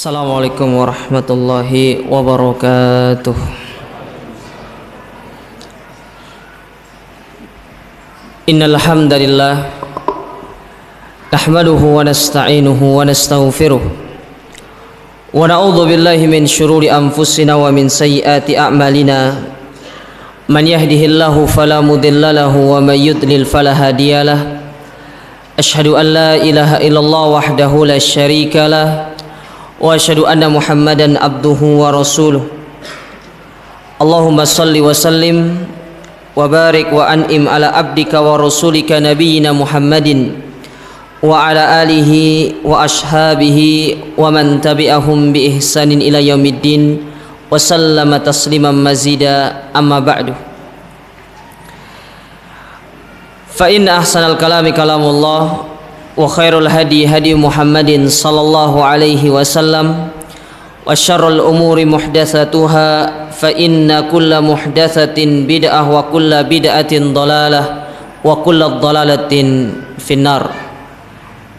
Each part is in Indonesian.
Assalamualaikum warahmatullahi wabarakatuh. Innal hamdalillah nahmaduhu wa nasta'inuhu wa nastaghfiruh wa na'udzu billahi min shururi anfusina wa min sayyiati a'malina. Man yahdihillahu fala mudilla lahu wa may yudlil fala hadiyalah. Asyhadu an la ilaha illallah wahdahu la syarika lah wa asyhadu anna Muhammadan abduhu wa rasuluh. Allahumma salli wa sallim wa barik wa an'im ala abdika wa rasulika nabiyyina Muhammadin wa ala alihi wa ashabihi wa man tabi'ahum bi ihsanin ila yaumiddin wa sallama tasliman mazida. Amma ba'du. Fa inna ahsanal kalami kalamullah wa khairul hadi hadi Muhammadin sallallahu alaihi wasallam wa syarrul umuri muhdatsatuha fa inna kulla muhdatsatin bid'ah wa kulla bid'atin dhalalah wa kulla dhalalatin finnar.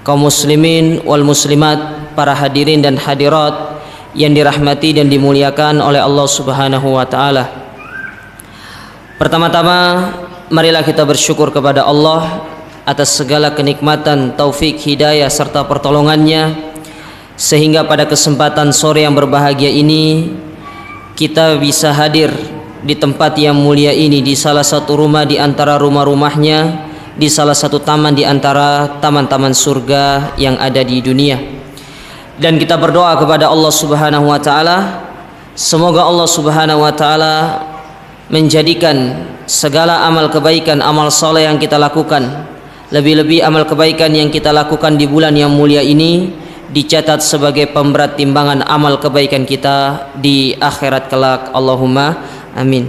Kaum muslimin wal muslimat, para hadirin dan hadirat yang dirahmati dan dimuliakan oleh Allah Subhanahu wa taala. Pertama-tama marilah kita bersyukur kepada Allah atas segala kenikmatan, taufik, hidayah serta pertolongannya, sehingga pada kesempatan sore yang berbahagia ini kita bisa hadir di tempat yang mulia ini, di salah satu rumah di antara rumah-rumahnya, di salah satu taman di antara taman-taman surga yang ada di dunia. Dan kita berdoa kepada Allah Subhanahu wa taala, semoga Allah Subhanahu wa taala menjadikan segala amal kebaikan, amal soleh yang kita lakukan, lebih-lebih amal kebaikan yang kita lakukan di bulan yang mulia ini, dicatat sebagai pemberat timbangan amal kebaikan kita di akhirat kelak. Allahumma amin.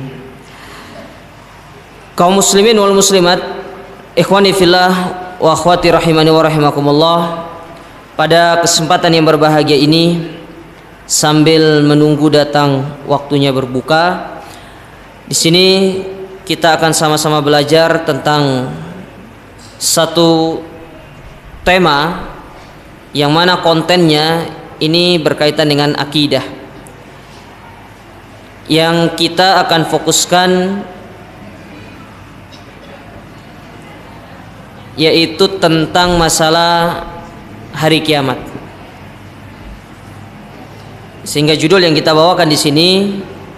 Kaum muslimin wal muslimat, ikhwani fillah wa akhwati rahimani wa rahimakumullah, pada kesempatan yang berbahagia ini, sambil menunggu datang waktunya berbuka, di sini kita akan sama-sama belajar tentang satu tema yang mana kontennya ini berkaitan dengan akidah, yang kita akan fokuskan yaitu tentang masalah hari kiamat. Sehingga judul yang kita bawakan di sini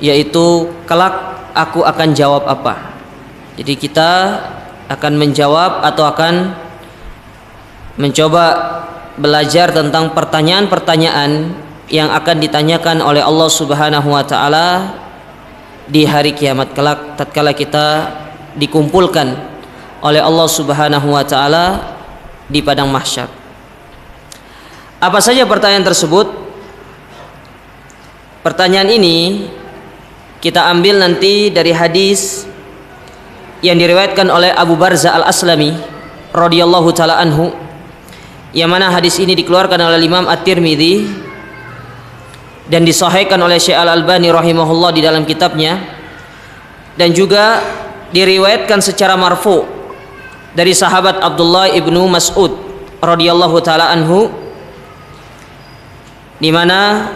yaitu kelak aku akan jawab apa. Jadi kita akan menjawab atau akan mencoba belajar tentang pertanyaan-pertanyaan yang akan ditanyakan oleh Allah Subhanahu wa taala di hari kiamat kelak, tatkala kita dikumpulkan oleh Allah Subhanahu wa taala di padang mahsyar. Apa saja pertanyaan tersebut? Pertanyaan ini kita ambil nanti dari hadis yang diriwayatkan oleh Abu Barzah Al-Aslami radhiyallahu taala anhu, yang mana hadis ini dikeluarkan oleh Imam At-Tirmidzi dan disahihkan oleh Syekh Al-Albani rahimahullah di dalam kitabnya, dan juga diriwayatkan secara marfu dari sahabat Abdullah ibnu Mas'ud radhiyallahu taala anhu, di mana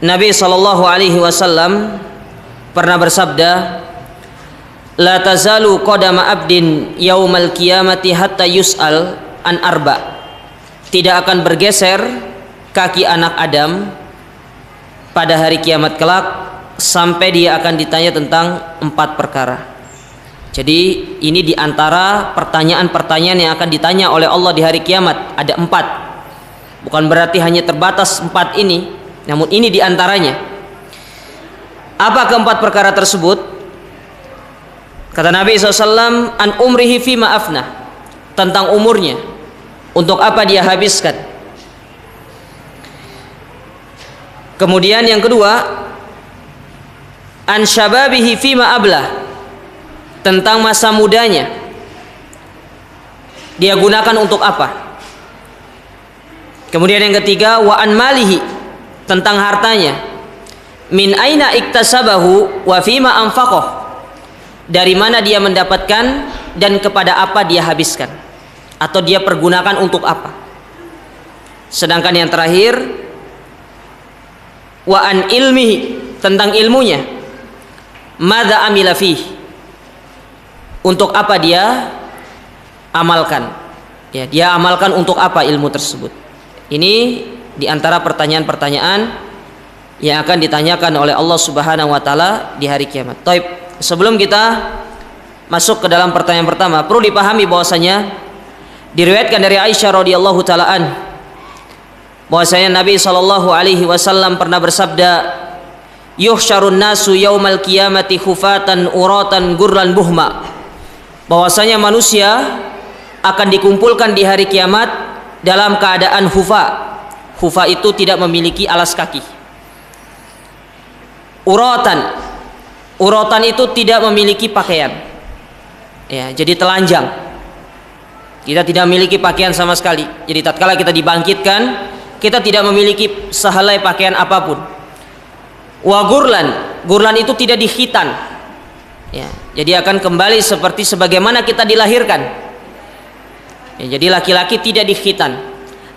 Nabi sallallahu alaihi wasallam pernah bersabda, la tazalu qadama abdin yaumal qiyamati hatta yus'al an arba. Tidak akan bergeser kaki anak Adam pada hari kiamat kelak sampai dia akan ditanya tentang 4 perkara. Jadi ini diantara pertanyaan-pertanyaan yang akan ditanya oleh Allah di hari kiamat, ada 4. Bukan berarti hanya terbatas 4 ini, namun ini diantaranya. Apa keempat perkara tersebut? Kata Nabi SAW, an umrihi fima afna, tentang umurnya, untuk apa dia habiskan. Kemudian yang kedua, an syababihi fima ablah, tentang masa mudanya dia gunakan untuk apa. Kemudian yang ketiga, wa an malihi, tentang hartanya, min aina iktasabahu wa fima anfaqah, dari mana dia mendapatkan dan kepada apa dia habiskan atau dia pergunakan untuk apa. Sedangkan yang terakhir wa an ilmihi, tentang ilmunya, madza amila fihi, untuk apa dia amalkan. Ya, dia amalkan untuk apa ilmu tersebut. Ini diantara pertanyaan-pertanyaan yang akan ditanyakan oleh Allah Subhanahu wa taala di hari kiamat. Taib, sebelum kita masuk ke dalam pertanyaan pertama, perlu dipahami bahwasanya diriwayatkan dari Aisyah radhiyallahu taala bahwasanya Nabi sallallahu alaihi wasallam pernah bersabda, yuhsyarun nasu yaumal qiyamati khufatan uratan gurlan buhma, bahwasanya manusia akan dikumpulkan di hari kiamat dalam keadaan hufa. Hufa itu tidak memiliki alas kaki. Uratan, uratan itu tidak memiliki pakaian. Ya, jadi telanjang. Kita tidak memiliki pakaian sama sekali. Jadi tatkala kita dibangkitkan, kita tidak memiliki sehelai pakaian apapun. Wa gurlan, gurlan itu tidak dikhitan. Ya, jadi akan kembali seperti sebagaimana kita dilahirkan. Ya, jadi laki-laki tidak dikhitan.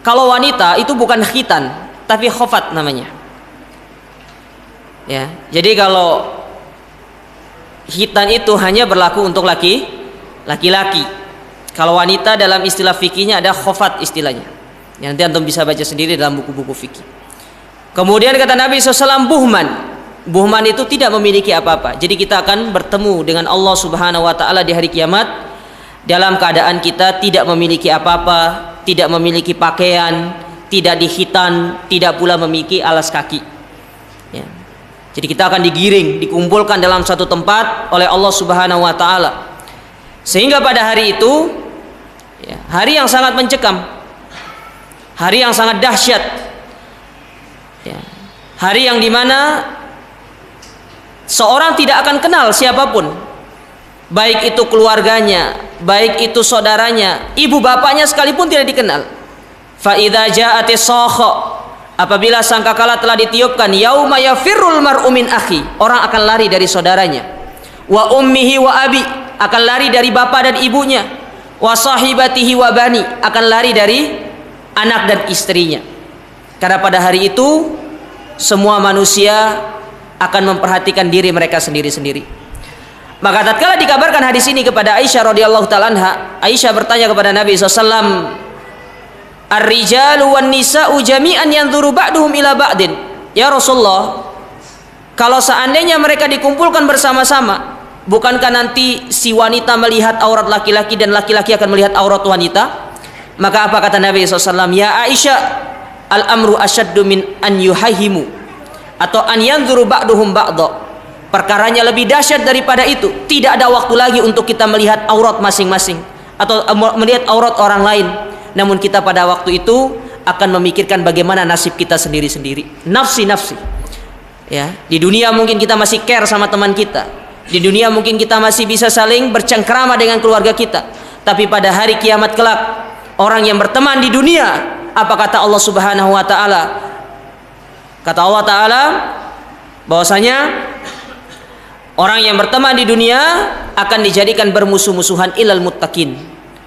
Kalau wanita itu bukan khitan, tapi khofat namanya. Ya, jadi kalau khitan itu hanya berlaku untuk laki-laki. Kalau wanita dalam istilah fikihnya ada khofat istilahnya. Ya, nanti antum bisa baca sendiri dalam buku-buku fikih. Kemudian kata Nabi SAW, buhman. Buhman itu tidak memiliki apa-apa. Jadi kita akan bertemu dengan Allah Subhanahu wa taala di hari kiamat dalam keadaan kita tidak memiliki apa-apa, tidak memiliki pakaian, tidak dikhitan, tidak pula memiliki alas kaki. Ya. Jadi kita akan digiring, dikumpulkan dalam satu tempat oleh Allah Subhanahu wa taala. Sehingga pada hari itu, ya, hari yang sangat mencekam, hari yang sangat dahsyat, ya, hari yang dimana seorang tidak akan kenal siapapun, baik itu keluarganya, baik itu saudaranya, ibu bapaknya sekalipun tidak dikenal. Fa idza ja'atis sakha, apabila sangkakala telah ditiupkan, yauma yafirrul mar'u min akhi, orang akan lari dari saudaranya, wa ummihi wa abi, akan lari dari bapak dan ibunya, wa sahibatihi wa bani, akan lari dari anak dan istrinya. Karena pada hari itu semua manusia akan memperhatikan diri mereka sendiri-sendiri. Maka tatkala dikabarkan hadis ini kepada Aisyah radhiyallahu taala anha, Aisyah bertanya kepada Nabi SAW, ar-rijalu wan nisa'u jami'an yanzuru ba'duhum ila ba'din. Ya Rasulullah, kalau seandainya mereka dikumpulkan bersama-sama, bukankah nanti si wanita melihat aurat laki-laki dan laki-laki akan melihat aurat wanita? Maka apa kata Nabi SAW? Ya Aisyah, al-amru asyaddu min an yuhahimu, atau an yanzuru ba'duhum ba'da. Perkaranya lebih dahsyat daripada itu. Tidak ada waktu lagi untuk kita melihat aurat masing-masing atau melihat aurat orang lain. Namun kita pada waktu itu akan memikirkan bagaimana nasib kita sendiri-sendiri. Nafsi-nafsi. Ya, di dunia mungkin kita masih care sama teman kita. Di dunia mungkin kita masih bisa saling bercengkrama dengan keluarga kita. Tapi pada hari kiamat kelak, orang yang berteman di dunia, apa kata Allah Subhanahu wa taala? Kata Allah taala bahwasanya orang yang berteman di dunia akan dijadikan bermusuh-musuhan illal muttaqin.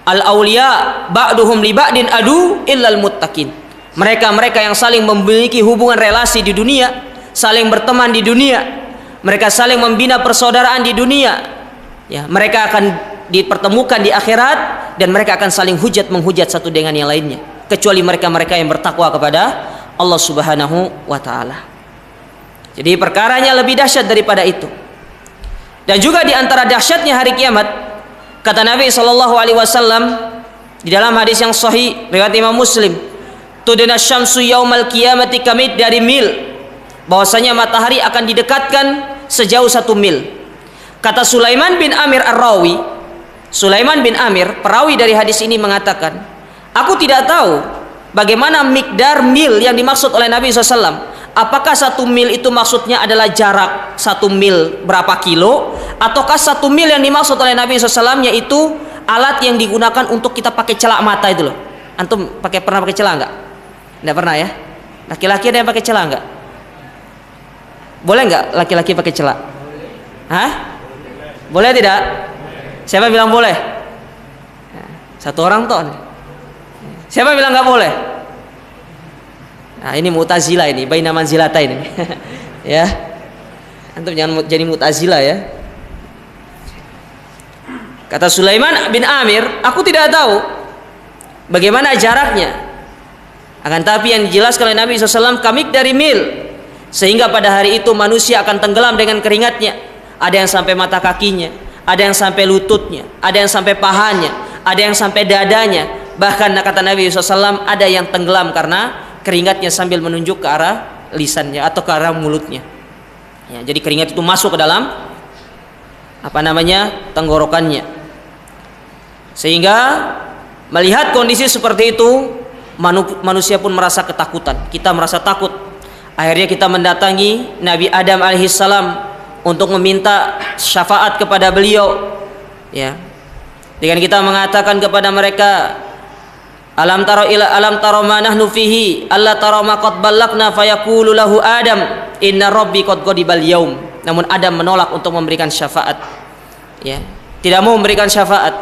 Al-auliya ba'duhum li ba'din adu illal muttaqin. Mereka-mereka yang saling memiliki hubungan relasi di dunia, saling berteman di dunia, mereka saling membina persaudaraan di dunia, ya, mereka akan dipertemukan di akhirat dan mereka akan saling hujat-menghujat satu dengan yang lainnya, kecuali mereka-mereka yang bertakwa kepada Allah Subhanahu wa taala. Jadi perkaranya lebih dahsyat daripada itu. Dan juga di antara dahsyatnya hari kiamat, kata Nabi SAW di dalam hadis yang sahih riwayat Imam Muslim, tudna syamsu yaumal qiyamati kamid dari mil, bahwasanya matahari akan didekatkan sejauh 1 mil. Kata Sulaiman bin Amir Ar-Rawi, Sulaiman bin Amir perawi dari hadis ini mengatakan, aku tidak tahu bagaimana mikdar mil yang dimaksud oleh Nabi SAW. Apakah 1 mil itu maksudnya adalah jarak 1 mil berapa kilo, ataukah 1 mil yang dimaksud oleh Nabi SAW yaitu alat yang digunakan untuk kita pakai celak mata itu loh. Antum pernah pakai celak enggak? Enggak pernah ya? Laki-laki ada yang pakai celak enggak? Boleh enggak laki-laki pakai celak? Hah? Boleh tidak? Siapa bilang boleh? Satu orang toh. Siapa bilang enggak boleh? Nah, ini Mu'tazilah ini, baina manzilatain ini. Ya. Antum jangan jadi Mu'tazilah ya. Kata Sulaiman bin Amir, aku tidak tahu bagaimana jaraknya. Akan tapi yang dijelaskan oleh Nabi SAW, kamik dari mil, sehingga pada hari itu manusia akan tenggelam dengan keringatnya. Ada yang sampai mata kakinya, ada yang sampai lututnya, ada yang sampai pahanya, ada yang sampai dadanya. Bahkan kata Nabi SAW, ada yang tenggelam karena keringatnya sambil menunjuk ke arah lisannya atau ke arah mulutnya. Ya, jadi keringat itu masuk ke dalam tenggorokannya. Sehingga melihat kondisi seperti itu, manusia pun merasa ketakutan. Kita merasa takut. Akhirnya kita mendatangi Nabi Adam alaihissalam untuk meminta syafaat kepada beliau. Ya, dengan kita mengatakan kepada mereka, alam taro ma nahnu fihi alla taro ma qad ballagna fayaqulu lahu Adam inna rabbi qad ghadibal yaum. Namun Adam menolak untuk memberikan syafaat. Ya, tidak mau memberikan syafaat.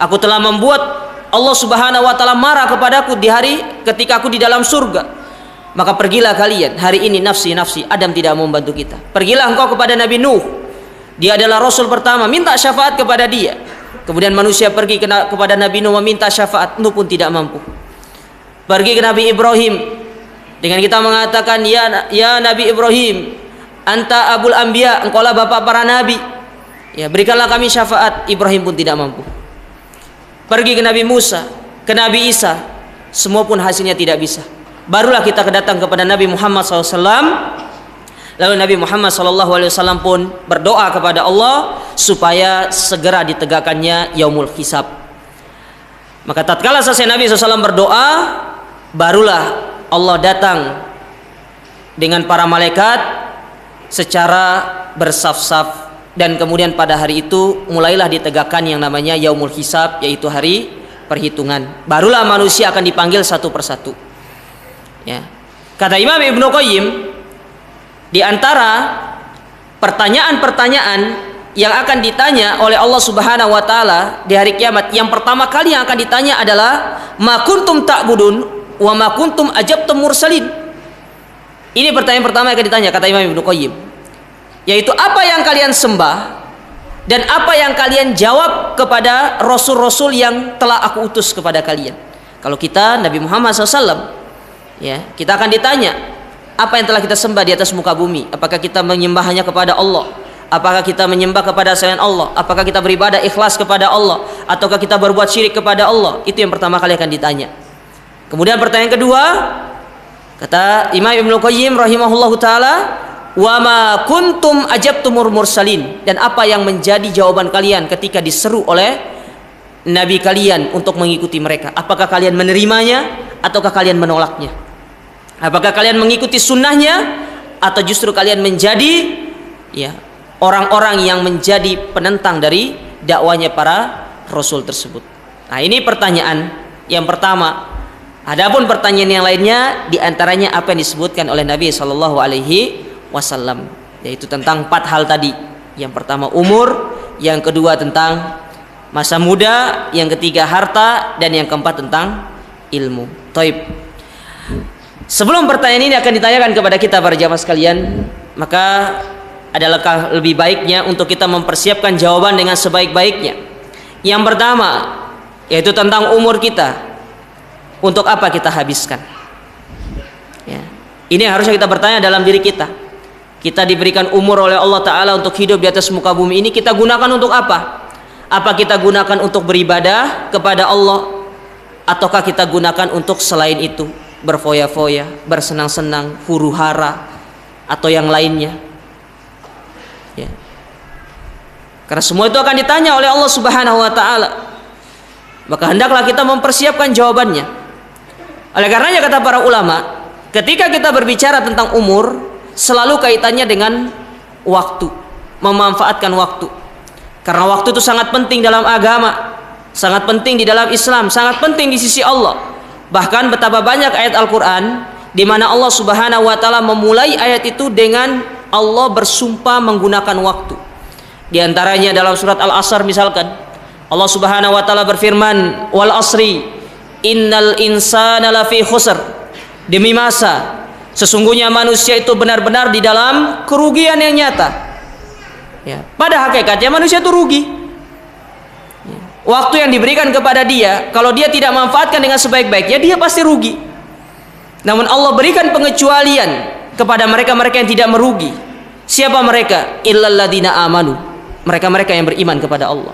Aku telah membuat Allah Subhanahu wa taala marah kepadaku di hari ketika aku di dalam surga. Maka pergilah kalian hari ini, nafsi nafsi. Adam tidak mau membantu kita. Pergilah engkau kepada Nabi Nuh. Dia adalah rasul pertama, minta syafaat kepada dia. Kemudian manusia pergi kepada Nabi Nuh meminta syafaat, Nuh pun tidak mampu. Pergi ke Nabi Ibrahim dengan kita mengatakan, ya Nabi Ibrahim, anta abul anbiya, engkaulah bapak para nabi. Ya, berikanlah kami syafaat. Ibrahim pun tidak mampu. Pergi ke Nabi Musa, ke Nabi Isa, semua pun hasilnya tidak bisa. Barulah kita datang kepada Nabi Muhammad SAW. Lalu Nabi Muhammad SAW pun berdoa kepada Allah supaya segera ditegakkannya yaumul hisab. Maka tatkala selesai Nabi SAW berdoa, barulah Allah datang dengan para malaikat secara bersaf-saf. Dan kemudian pada hari itu mulailah ditegakkan yang namanya yaumul hisab, yaitu hari perhitungan. Barulah manusia akan dipanggil satu persatu. Ya. Kata Imam Ibnu Qayyim, di antara pertanyaan-pertanyaan yang akan ditanya oleh Allah Subhanahu wa taala di hari kiamat, yang pertama kali yang akan ditanya adalah ma kuntum ta'budun wa ma kuntum ajabtum mursalin. Ini pertanyaan pertama yang akan ditanya, kata Imam Ibnu Qayyim, yaitu apa yang kalian sembah dan apa yang kalian jawab kepada rasul-rasul yang telah aku utus kepada kalian. Kalau kita Nabi Muhammad SAW, ya, kita akan ditanya apa yang telah kita sembah di atas muka bumi. Apakah kita menyembahnya kepada Allah? Apakah kita menyembah kepada selain Allah? Apakah kita beribadah ikhlas kepada Allah? Ataukah kita berbuat syirik kepada Allah? Itu yang pertama kali akan ditanya. Kemudian pertanyaan kedua, kata Imam Ibnu Qayyim rahimahullahu taala, wa ma kuntum ajabtumur mursalin, dan apa yang menjadi jawaban kalian ketika diseru oleh nabi kalian untuk mengikuti mereka. Apakah kalian menerimanya ataukah kalian menolaknya? Apakah kalian mengikuti sunnahnya atau justru kalian menjadi orang-orang yang menjadi penentang dari dakwanya para rasul tersebut? Nah, ini pertanyaan yang pertama. Adapun pertanyaan yang lainnya diantaranya apa yang disebutkan oleh Nabi Shallallahu Alaihi Wasallam, yaitu tentang 4 hal tadi. Yang pertama umur, yang kedua tentang masa muda, yang ketiga harta, dan yang keempat tentang ilmu. Taib. Sebelum pertanyaan ini akan ditanyakan kepada kita para jamaah sekalian, maka adalah lebih baiknya untuk kita mempersiapkan jawaban dengan sebaik-baiknya. Yang pertama, yaitu tentang umur kita. Untuk apa kita habiskan? Ya. Ini yang harusnya kita bertanya dalam diri kita. Kita diberikan umur oleh Allah Ta'ala untuk hidup di atas muka bumi ini, kita gunakan untuk apa? Apa kita gunakan untuk beribadah kepada Allah, ataukah kita gunakan untuk selain itu, berfoya-foya, bersenang-senang, huru-hara, atau yang lainnya? Ya. Karena semua itu akan ditanya oleh Allah Subhanahu wa Ta'ala. Maka hendaklah kita mempersiapkan jawabannya. Oleh karenanya kata para ulama, ketika kita berbicara tentang umur, selalu kaitannya dengan waktu, memanfaatkan waktu. Karena waktu itu sangat penting dalam agama, sangat penting di dalam Islam, sangat penting di sisi Allah. Bahkan betapa banyak ayat Al-Quran di mana Allah Subhanahu wa Ta'ala memulai ayat itu dengan Allah bersumpah menggunakan waktu. Di antaranya dalam surat Al-Asr misalkan, Allah Subhanahu wa Ta'ala berfirman, wal asri innal insana lafi khusr. demi masa. Sesungguhnya manusia itu benar-benar di dalam kerugian yang nyata. Ya, pada hakikatnya manusia itu rugi. Ya, waktu yang diberikan kepada dia, kalau dia tidak manfaatkan dengan sebaik-baiknya, dia pasti rugi. Namun Allah berikan pengecualian kepada mereka-mereka yang tidak merugi. Siapa mereka? Illal ladzina amanu. Mereka-mereka yang beriman kepada Allah.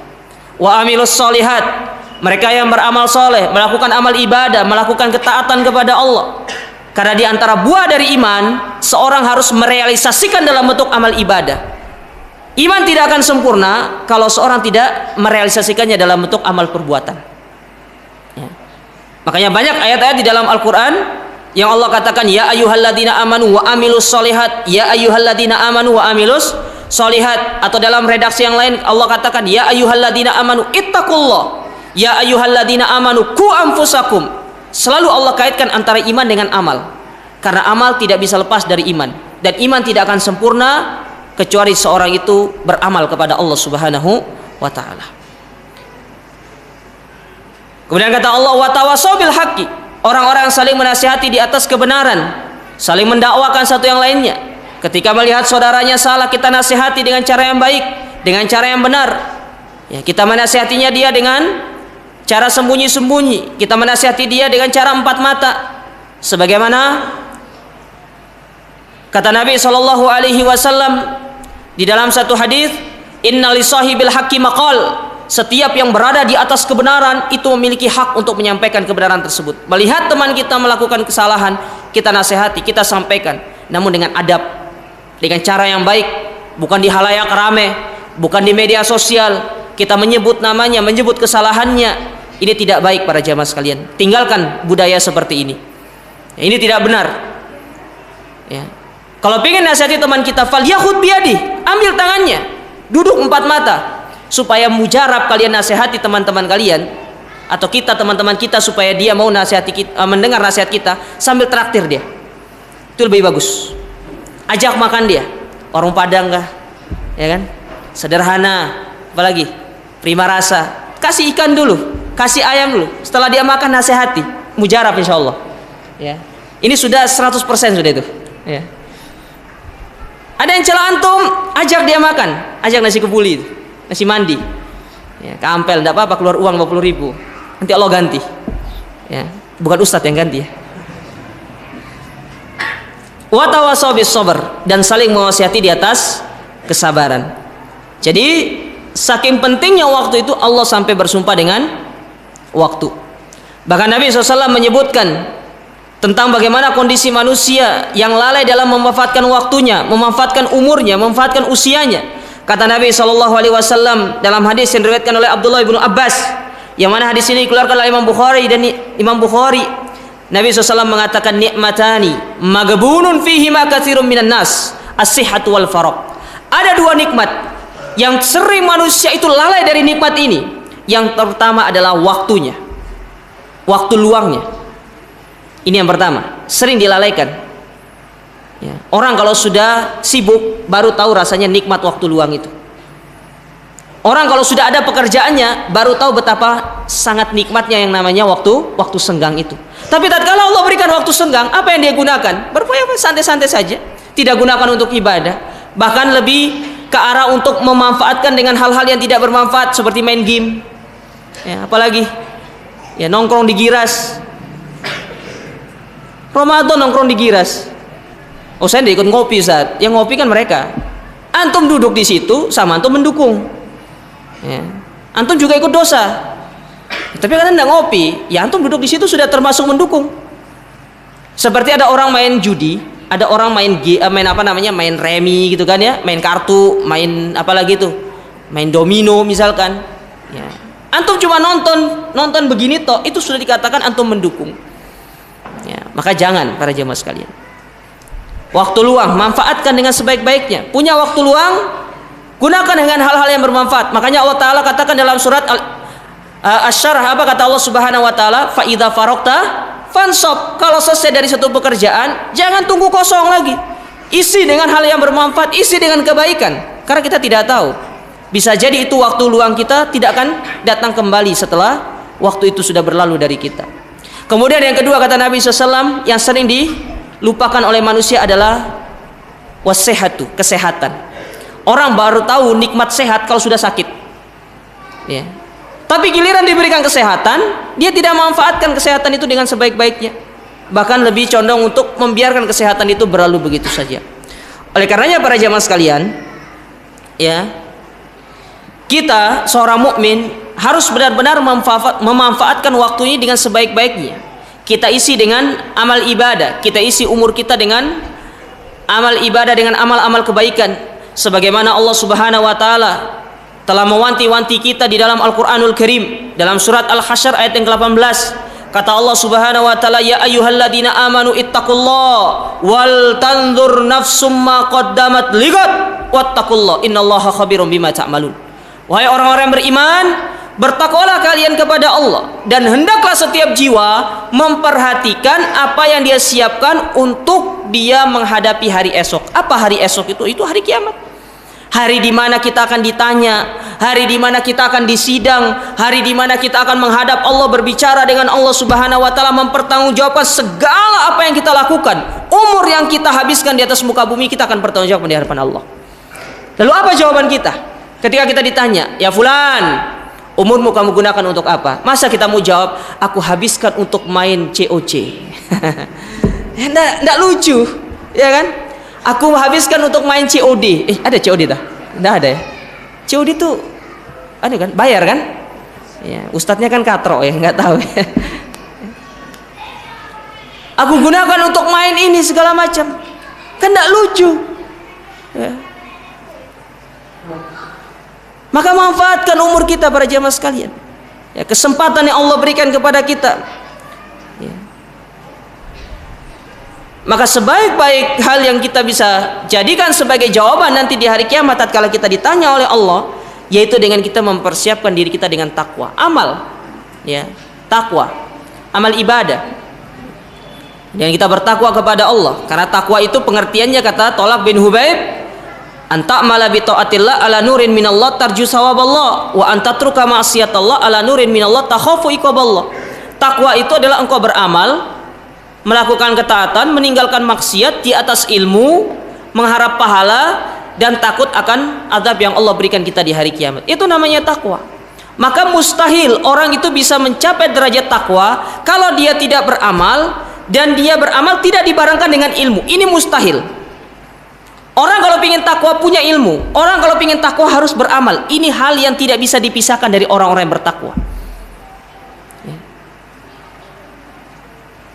Wa amilus solihat. Mereka yang beramal soleh, melakukan amal ibadah, melakukan ketaatan kepada Allah. Karena di antara buah dari iman, seorang harus merealisasikan dalam bentuk amal ibadah. Iman tidak akan sempurna kalau seorang tidak merealisasikannya dalam bentuk amal perbuatan. Ya. Makanya banyak ayat-ayat di dalam Al-Quran yang Allah katakan, ya ayyuhalladzina amanu wa amilus solihat, ya ayyuhalladzina amanu wa amilus solihat. Atau dalam redaksi yang lain Allah katakan, ya ayyuhalladzina amanu ittaqullah, ya ayyuhalladzina amanu qu anfusakum. Selalu Allah kaitkan antara iman dengan amal, karena amal tidak bisa lepas dari iman, dan iman tidak akan sempurna kecuali seorang itu beramal kepada Allah Subhanahu wa ta'ala. Kemudian kata Allah, wa tawasaw bil haqqi. Orang-orang yang saling menasihati di atas kebenaran, saling mendakwakan satu yang lainnya. Ketika melihat saudaranya salah, kita nasihati dengan cara yang baik, dengan cara yang benar. Ya, kita menasihatinya dia dengan cara sembunyi-sembunyi, kita menasihati dia dengan cara empat mata. Sebagaimana kata Nabi SAW di dalam satu hadis, inna li sahibil haqqi maqal. Setiap yang berada di atas kebenaran itu memiliki hak untuk menyampaikan kebenaran tersebut. Melihat teman kita melakukan kesalahan, kita nasihati, kita sampaikan, namun dengan adab, dengan cara yang baik, bukan di halayak rame, bukan di media sosial. Kita menyebut namanya, menyebut kesalahannya. Ini tidak baik para jamaah sekalian. Tinggalkan budaya seperti ini. Ya, ini tidak benar. Ya. Kalau ingin nasihati teman kita, falyakhud biyadi, ambil tangannya, duduk empat mata, supaya mujarab kalian nasihati teman-teman kalian, atau kita teman-teman kita, supaya dia mau nasihati kita, mendengar nasihat kita sambil traktir dia. Itu lebih bagus. Ajak makan dia, warung Padang kah, ya kan? Sederhana, apalagi prima rasa. Kasih ikan dulu, kasih ayam dulu. Setelah dia makan, nasihati, mujarab insyaallah. Ya. Ini sudah 100% sudah itu. Ya. Ada yang celah antum, ajak dia makan, ajak nasi kebuli, nasi mandi. Ya, kampel, enggak apa-apa, keluar uang 50.000. Nanti Allah ganti. Ya, bukan ustadz yang ganti ya. Wa tawasaw bis sabr, dan saling mewasiati di atas kesabaran. Jadi saking pentingnya waktu itu, Allah sampai bersumpah dengan waktu. Bahkan Nabi SAW menyebutkan tentang bagaimana kondisi manusia yang lalai dalam memanfaatkan waktunya, memanfaatkan umurnya, memanfaatkan usianya. Kata Nabi SAW dalam hadis yang diriwayatkan oleh Abdullah bin Abbas, yang mana hadis ini dikeluarkan oleh Imam Bukhari dan Imam Bukhari. Nabi SAW mengatakan, nikmatani maghbunun fihima katsirun minan nas, as-sihhatu wal faraq. Ada dua nikmat yang sering manusia itu lalai dari nikmat ini. Yang pertama adalah waktunya, waktu luangnya. Ini yang pertama, sering dilalaikan. Ya. Orang kalau sudah sibuk baru tahu rasanya nikmat waktu luang itu. Orang kalau sudah ada pekerjaannya baru tahu betapa sangat nikmatnya yang namanya waktu senggang itu. Tapi tatkala Allah berikan waktu senggang, apa yang dia gunakan? Berfoya santai-santai saja, tidak gunakan untuk ibadah, bahkan lebih ke arah untuk memanfaatkan dengan hal-hal yang tidak bermanfaat seperti main game. Ya, apalagi ya nongkrong di Giras. Ramadan nongkrong di Giras. Oh, saya tidak ikut ngopi, Ustaz. Yang ngopi kan mereka. Antum duduk di situ sama antum mendukung. Ya. Antum juga ikut dosa. Tapi kan Anda ngopi, ya antum duduk di situ sudah termasuk mendukung. Seperti ada orang main judi, ada orang main main remi gitu kan ya, main kartu, main apa lagi tuh, main domino misalkan. Ya. Antum cuma nonton begini toh, itu sudah dikatakan antum mendukung. Ya, maka jangan para jemaah sekalian. Waktu luang manfaatkan dengan sebaik-baiknya. Punya waktu luang, gunakan dengan hal-hal yang bermanfaat. Makanya Allah Ta'ala katakan dalam surat Asy-Syarh, apa kata Allah Subhanahu wa taala? Fa idza faraqta fansab. Kalau selesai dari satu pekerjaan, jangan tunggu kosong lagi. Isi dengan hal yang bermanfaat, isi dengan kebaikan. Karena kita tidak tahu, bisa jadi itu waktu luang kita tidak akan datang kembali setelah waktu itu sudah berlalu dari kita. Kemudian yang kedua kata Nabi SAW yang sering dilupakan oleh manusia adalah wasehatu, kesehatan. Orang baru tahu nikmat sehat kalau sudah sakit. Ya. Tapi giliran diberikan kesehatan, dia tidak memanfaatkan kesehatan itu dengan sebaik-baiknya. Bahkan lebih condong untuk membiarkan kesehatan itu berlalu begitu saja. Oleh karenanya para jamaah sekalian, ya, kita seorang mukmin harus benar-benar memanfaatkan waktu ini dengan sebaik-baiknya. Kita isi dengan amal ibadah, kita isi umur kita dengan amal ibadah, dengan amal-amal kebaikan, sebagaimana Allah Subhanahu wa taala telah mewanti-wanti kita di dalam Al-Qur'anul Karim dalam surat Al-Hasyr ayat yang ke-18. Kata Allah Subhanahu wa taala, ya ayyuhalladzina amanu ittaqullaha wal tanzur nafsum ma qaddamat ligad wattaqullaha innallaha khabirum bima ta'malun. Wahai orang-orang yang beriman, bertakwalah kalian kepada Allah dan hendaklah setiap jiwa memperhatikan apa yang dia siapkan untuk dia menghadapi hari esok. Apa hari esok itu? Itu hari kiamat. Hari di mana kita akan ditanya, hari di mana kita akan disidang, hari di mana kita akan menghadap Allah, berbicara dengan Allah Subhanahu wa taala, mempertanggungjawabkan segala apa yang kita lakukan. Umur yang kita habiskan di atas muka bumi kita akan pertanggungjawabkan di hadapan Allah. Lalu apa jawaban kita? Ketika kita ditanya, "Ya fulan, umurmu kamu gunakan untuk apa?" Masa kita mau jawab, "Aku habiskan untuk main COC." Nggak lucu, ya kan? Aku habiskan untuk main COD. Ada COD dah? Nggak ada ya? COD tuh ada kan? Bayar kan? Ya, ustadznya kan katro ya, nggak tahu ya. Aku gunakan untuk main ini segala macam. Kan nggak lucu. Ya. Maka manfaatkan umur kita para jamaah sekalian. Ya, kesempatan yang Allah berikan kepada kita. Ya. Maka sebaik-baik hal yang kita bisa jadikan sebagai jawaban nanti di hari kiamat tatkala kita ditanya oleh Allah, yaitu dengan kita mempersiapkan diri kita dengan takwa, amal, ya, takwa, amal ibadah. Dan kita bertakwa kepada Allah, karena takwa itu pengertiannya kata Tolak bin Hubaib, anta'mala bi taatillah ala nurin minallah tarju sawaballah wa antatruka ma'siyatallah ala nurin minallah takhafu iqaballah. Takwa itu adalah engkau beramal, melakukan ketaatan, meninggalkan maksiat di atas ilmu, mengharap pahala dan takut akan azab yang Allah berikan kita di hari kiamat. Itu namanya takwa. Maka mustahil orang itu bisa mencapai derajat takwa kalau dia tidak beramal, dan dia beramal tidak dibarengkan dengan ilmu. Ini mustahil. Orang kalau ingin takwa punya ilmu, orang kalau ingin takwa harus beramal. Ini hal yang tidak bisa dipisahkan dari orang-orang yang bertakwa.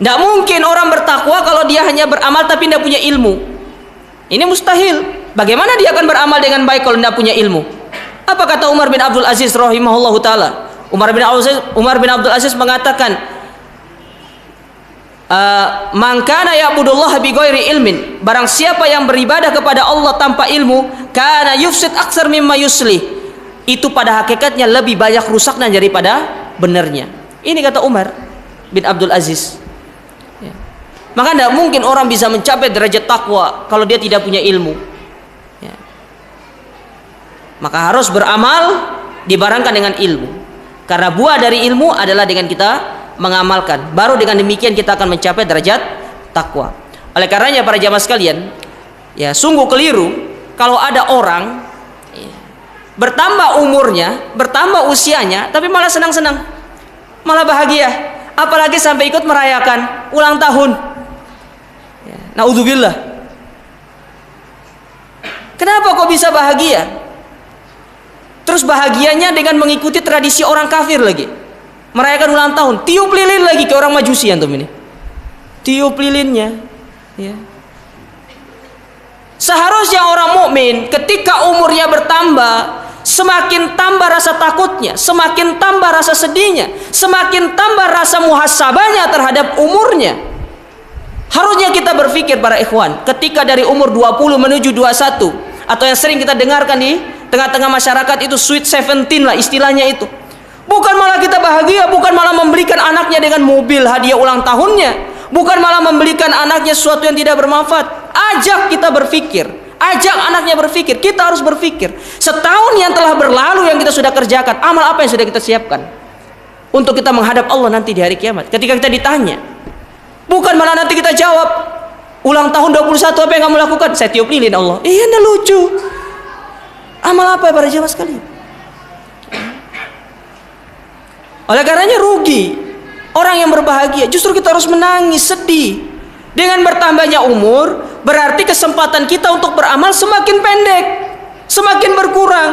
Tidak mungkin orang bertakwa kalau dia hanya beramal tapi tidak punya ilmu. Ini mustahil. Bagaimana dia akan beramal dengan baik kalau tidak punya ilmu? Apa kata Umar bin Abdul Aziz rahimahullahu taala? Umar bin Abdul Aziz mengatakan, "Man kana ya'budullaha bighairi ilmin." Barang siapa yang beribadah kepada Allah tanpa ilmu, kana yufsid aktsar mimma yuslih. Itu pada hakikatnya lebih banyak rusaknya daripada benarnya. Ini kata Umar bin Abdul Aziz. Maka tidak mungkin orang bisa mencapai derajat takwa kalau dia tidak punya ilmu. Ya. Maka harus beramal dibarengkan dengan ilmu. Karena buah dari ilmu adalah dengan kita mengamalkan. Baru dengan demikian kita akan mencapai derajat takwa. Oleh karenanya para jamaah sekalian, ya sungguh keliru kalau ada orang ya, bertambah umurnya, bertambah usianya, tapi malah senang-senang, malah bahagia. Apalagi sampai ikut merayakan ulang tahun. Naudzubillah. Kenapa kok bisa bahagia? Terus bahagianya dengan mengikuti tradisi orang kafir lagi, merayakan ulang tahun, tiup lilin lagi ke orang Majusi antum ini. Tiup lilinnya, ya. Seharusnya orang mukmin ketika umurnya bertambah, semakin tambah rasa takutnya, semakin tambah rasa sedihnya, semakin tambah rasa muhasabahnya terhadap umurnya. Harusnya kita berpikir para ikhwan, ketika dari umur 20 menuju 21, atau yang sering kita dengarkan di tengah-tengah masyarakat itu sweet 17 lah istilahnya itu. Bukan malah kita bahagia, bukan malah memberikan anaknya dengan mobil hadiah ulang tahunnya, bukan malah memberikan anaknya sesuatu yang tidak bermanfaat. Ajak kita berpikir, ajak anaknya berpikir. Kita harus berpikir, setahun yang telah berlalu yang kita sudah kerjakan, amal apa yang sudah kita siapkan? untuk kita menghadap Allah nanti di hari kiamat. Ketika kita ditanya, bukan malah nanti kita jawab, ulang tahun 21 apa yang kamu lakukan? Saya tiup lilin Allah. Iya, anda lucu. Amal apa ya para jamaah sekalian? Oleh karenanya rugi orang yang berbahagia. Justru kita harus menangis, sedih. Dengan bertambahnya umur, berarti kesempatan kita untuk beramal semakin pendek, semakin berkurang.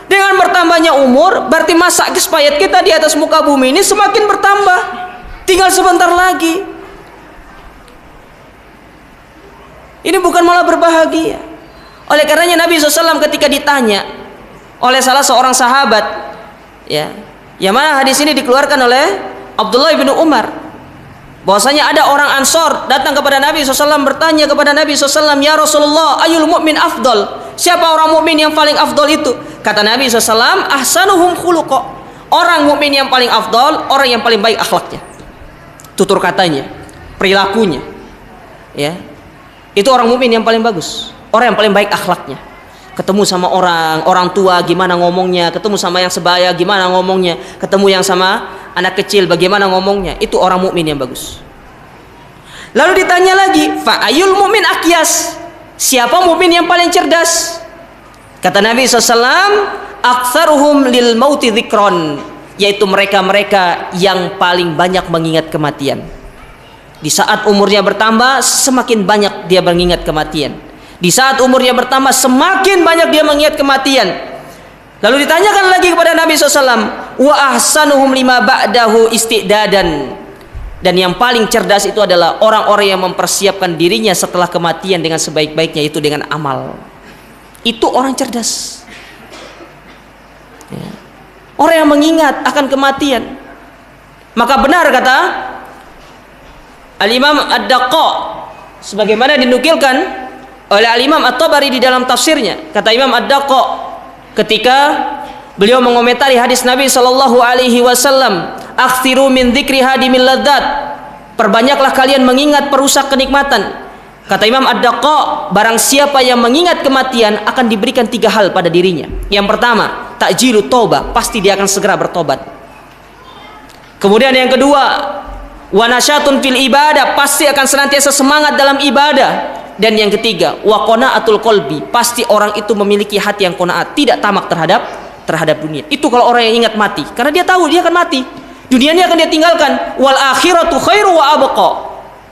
Dengan bertambahnya umur, berarti masa expired kita di atas muka bumi ini semakin bertambah. Tinggal sebentar lagi. Ini bukan malah berbahagia. Oleh karenanya Nabi SAW ketika ditanya oleh salah seorang sahabat, yang mana hadis ini dikeluarkan oleh Abdullah bin Umar, bahwasanya ada orang Ansor datang kepada Nabi SAW bertanya kepada Nabi SAW, ya Rasulullah, ayul mu'min afdal? Siapa orang mukmin yang paling afdal itu? Kata Nabi SAW, ahsanuhum khuluqa. Orang mukmin yang paling afdal, orang yang paling baik akhlaknya, tutur katanya, perilakunya. Itu orang mukmin yang paling bagus, orang yang paling baik akhlaknya. Ketemu sama orang tua gimana ngomongnya, ketemu sama yang sebaya gimana ngomongnya, ketemu yang sama anak kecil bagaimana ngomongnya. Itu orang mukmin yang bagus. Lalu ditanya lagi, fa ayul mu'min akyas? Siapa mukmin yang paling cerdas? Kata Nabi SAW, aktsaruhum lil mauti dzikron, yaitu mereka-mereka yang paling banyak mengingat kematian. Di saat umurnya bertambah, semakin banyak dia mengingat kematian. Di saat umurnya bertambah, semakin banyak dia mengingat kematian. Lalu ditanyakan lagi kepada Nabi SAW, wa ahsanuhum lima ba'dahu istidadan. Dan yang paling cerdas itu adalah orang-orang yang mempersiapkan dirinya setelah kematian dengan sebaik-baiknya, itu dengan amal. Itu orang cerdas. Orang yang mengingat akan kematian. Maka benar kata Al-Imam Ad-Daqqa, sebagaimana dinukilkan oleh Al-Imam At-Tabari di dalam tafsirnya. Kata Imam Ad-Daqqa ketika beliau mengomentari hadis Nabi SAW, akhtiru min dzikri hadimil ladzat, perbanyaklah kalian mengingat perusak kenikmatan. Kata Imam Ad-Daqqa, barang siapa yang mengingat kematian akan diberikan 3 hal pada dirinya. Yang pertama, takjilu taubah, pasti dia akan segera bertobat. Kemudian yang kedua, wa nasyatun fil ibadah, pasti akan senantiasa semangat dalam ibadah. Dan yang ketiga, wa qanaatul qalbi, pasti orang itu memiliki hati yang qanaat, tidak tamak terhadap dunia. Itu kalau orang yang ingat mati, karena dia tahu dia akan mati. Dunia ini akan dia tinggalkan. Wal akhiratu khairu wa abqa.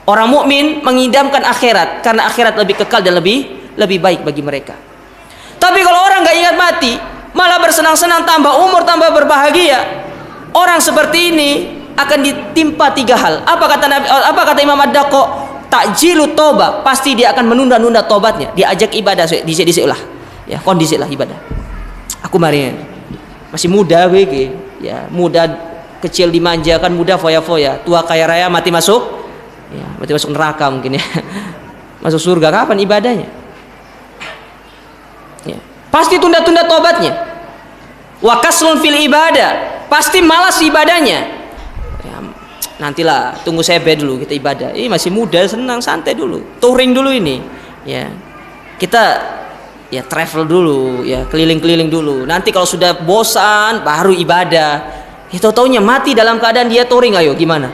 Orang mukmin mengidamkan akhirat karena akhirat lebih kekal dan lebih baik bagi mereka. Tapi kalau orang nggak ingat mati, malah bersenang-senang, tambah umur, tambah berbahagia, orang seperti ini akan ditimpa 3 hal. Apa kata Imam Ad-Daqqa? Takjilu toba, pasti dia akan menunda-nunda tobatnya. Diajak ibadah, disik-disik lah, ya kondisi lah ibadah. Aku mari masih muda gue, ya muda kecil dimanjakan, muda foya-foya, tua kaya raya mati masuk, ya mati masuk neraka mungkin ya. Masuk surga kapan ibadahnya? Ya, pasti tunda-tunda tobatnya. Wa kaslun fil ibadah, pasti malas ibadahnya. Nantilah, tunggu sebe dulu kita ibadah. Masih muda, senang, santai dulu, touring dulu ini. Ya, kita ya travel dulu, ya keliling-keliling dulu. Nanti kalau sudah bosan, baru ibadah. Itu taunya mati dalam keadaan dia touring, ayo gimana?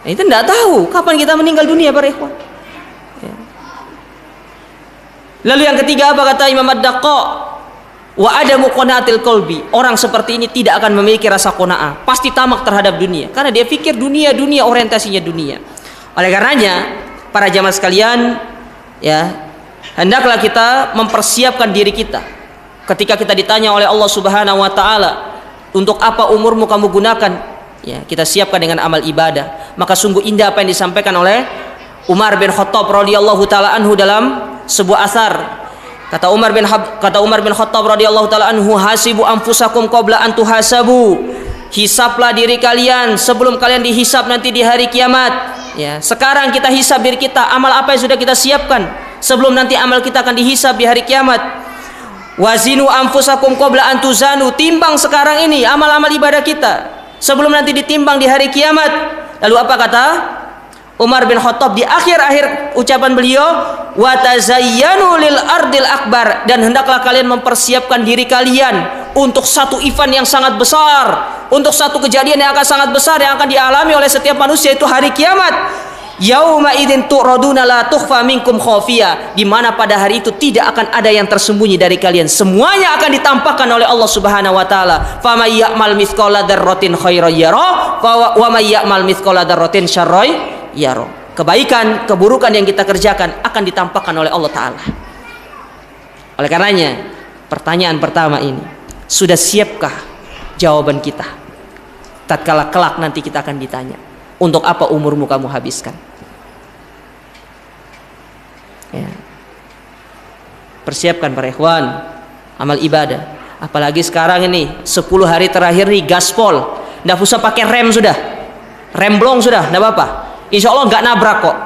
Itu tidak tahu kapan kita meninggal dunia, para ikhwan. Ya. Lalu yang ketiga apa kata Imam Ad-Daqqa? Wa adamu qanaatil qalbi, orang seperti ini tidak akan memiliki rasa qanaah, pasti tamak terhadap dunia karena dia pikir dunia, orientasinya dunia. Oleh karenanya para jamaah sekalian, ya hendaklah kita mempersiapkan diri kita ketika kita ditanya oleh Allah Subhanahu wa taala, untuk apa umurmu kamu gunakan? Ya, kita siapkan dengan amal ibadah. Maka sungguh indah apa yang disampaikan oleh Umar bin Khattab radhiyallahu taala anhu dalam sebuah asar. Kata Umar bin Khattab radhiyallahu taala anhu, hasibu anfusakum qabla an tuhasabu. Hisablah diri kalian sebelum kalian dihisab nanti di hari kiamat. Ya, sekarang kita hisab diri kita, amal apa yang sudah kita siapkan sebelum nanti amal kita akan dihisab di hari kiamat. Wazinu anfusakum qabla an tuzanu, timbang sekarang ini amal-amal ibadah kita sebelum nanti ditimbang di hari kiamat. Lalu apa kata Umar bin Khattab di akhir-akhir ucapan beliau, wa tazayyanu lil ardil akbar, dan hendaklah kalian mempersiapkan diri kalian untuk satu event yang sangat besar, untuk satu kejadian yang akan sangat besar yang akan dialami oleh setiap manusia, itu hari kiamat. Yauma idzin tu'raduna la tukhfa minkum khafiyah, di mana pada hari itu tidak akan ada yang tersembunyi dari kalian, semuanya akan ditampakkan oleh Allah Subhanahu wa taala. Faman ya'mal mithqala dzarratin khairan yara wa may ya'mal mithqala dzarratin syarran yara. Kebaikan, keburukan yang kita kerjakan akan ditampakkan oleh Allah taala. Oleh karenanya, pertanyaan pertama ini, sudah siapkah jawaban kita tatkala kelak nanti kita akan ditanya, untuk apa umurmu kamu habiskan? Ya. Persiapkan para ikhwan amal ibadah. Apalagi sekarang ini 10 hari terakhir nih gaspol, nggak usah pakai rem, sudah remblong sudah, nggak apa-apa, insya Allah nggak nabrak kok.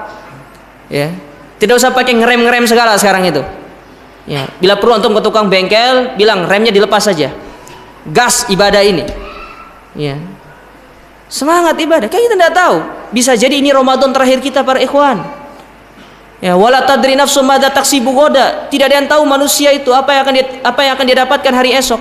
Ya, tidak usah pakai ngerem segala sekarang itu. Ya, bila perlu antum ke tukang bengkel, bilang remnya dilepas saja. Gas ibadah ini. Ya. Semangat ibadah. Kan kita tidak tahu. Bisa jadi ini Ramadan terakhir kita para ikhwan. Ya, wala tadri nafsum madza taksibu ghadan. Tidak ada yang tahu manusia itu apa yang akan dia dapatkan hari esok.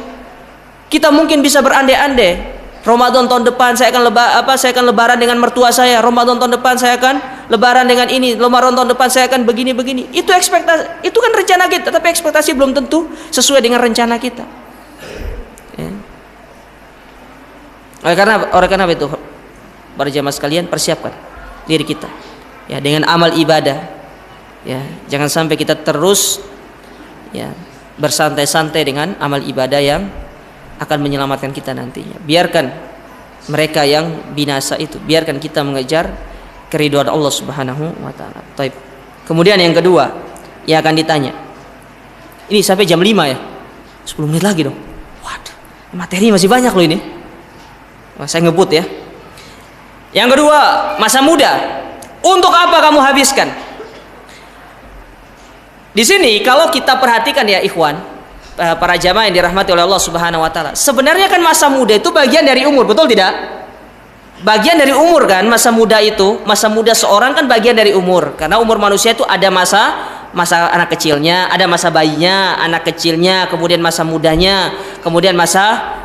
Kita mungkin bisa berandai-andai. Ramadan tahun depan saya akan lebaran dengan mertua saya. Ramadan tahun depan saya akan lebaran dengan ini. Ramadan tahun depan saya akan begini-begini. Itu ekspektasi, itu kan rencana kita, tapi ekspektasi belum tentu sesuai dengan rencana kita. Ya. Oleh karena itu, para jamaah sekalian, persiapkan diri kita ya dengan amal ibadah. Ya, jangan sampai kita terus ya bersantai-santai dengan amal ibadah yang akan menyelamatkan kita nantinya. Biarkan mereka yang binasa itu, biarkan kita mengejar keridhaan Allah Subhanahu wa taala. Baik. Kemudian yang kedua, yang akan ditanya. Ini sampai jam 5 ya. 10 menit lagi dong. Waduh, materi masih banyak loh ini. Wah, saya ngebut ya. Yang kedua, masa muda. Untuk apa kamu habiskan? Di sini kalau kita perhatikan ya ikhwan, para jamaah yang dirahmati oleh Allah Subhanahu wa taala. Sebenarnya kan masa muda itu bagian dari umur, betul tidak? Bagian dari umur kan, masa muda itu, masa muda seorang kan bagian dari umur. Karena umur manusia itu ada masa anak kecilnya, ada masa bayinya, anak kecilnya, kemudian masa mudanya, kemudian masa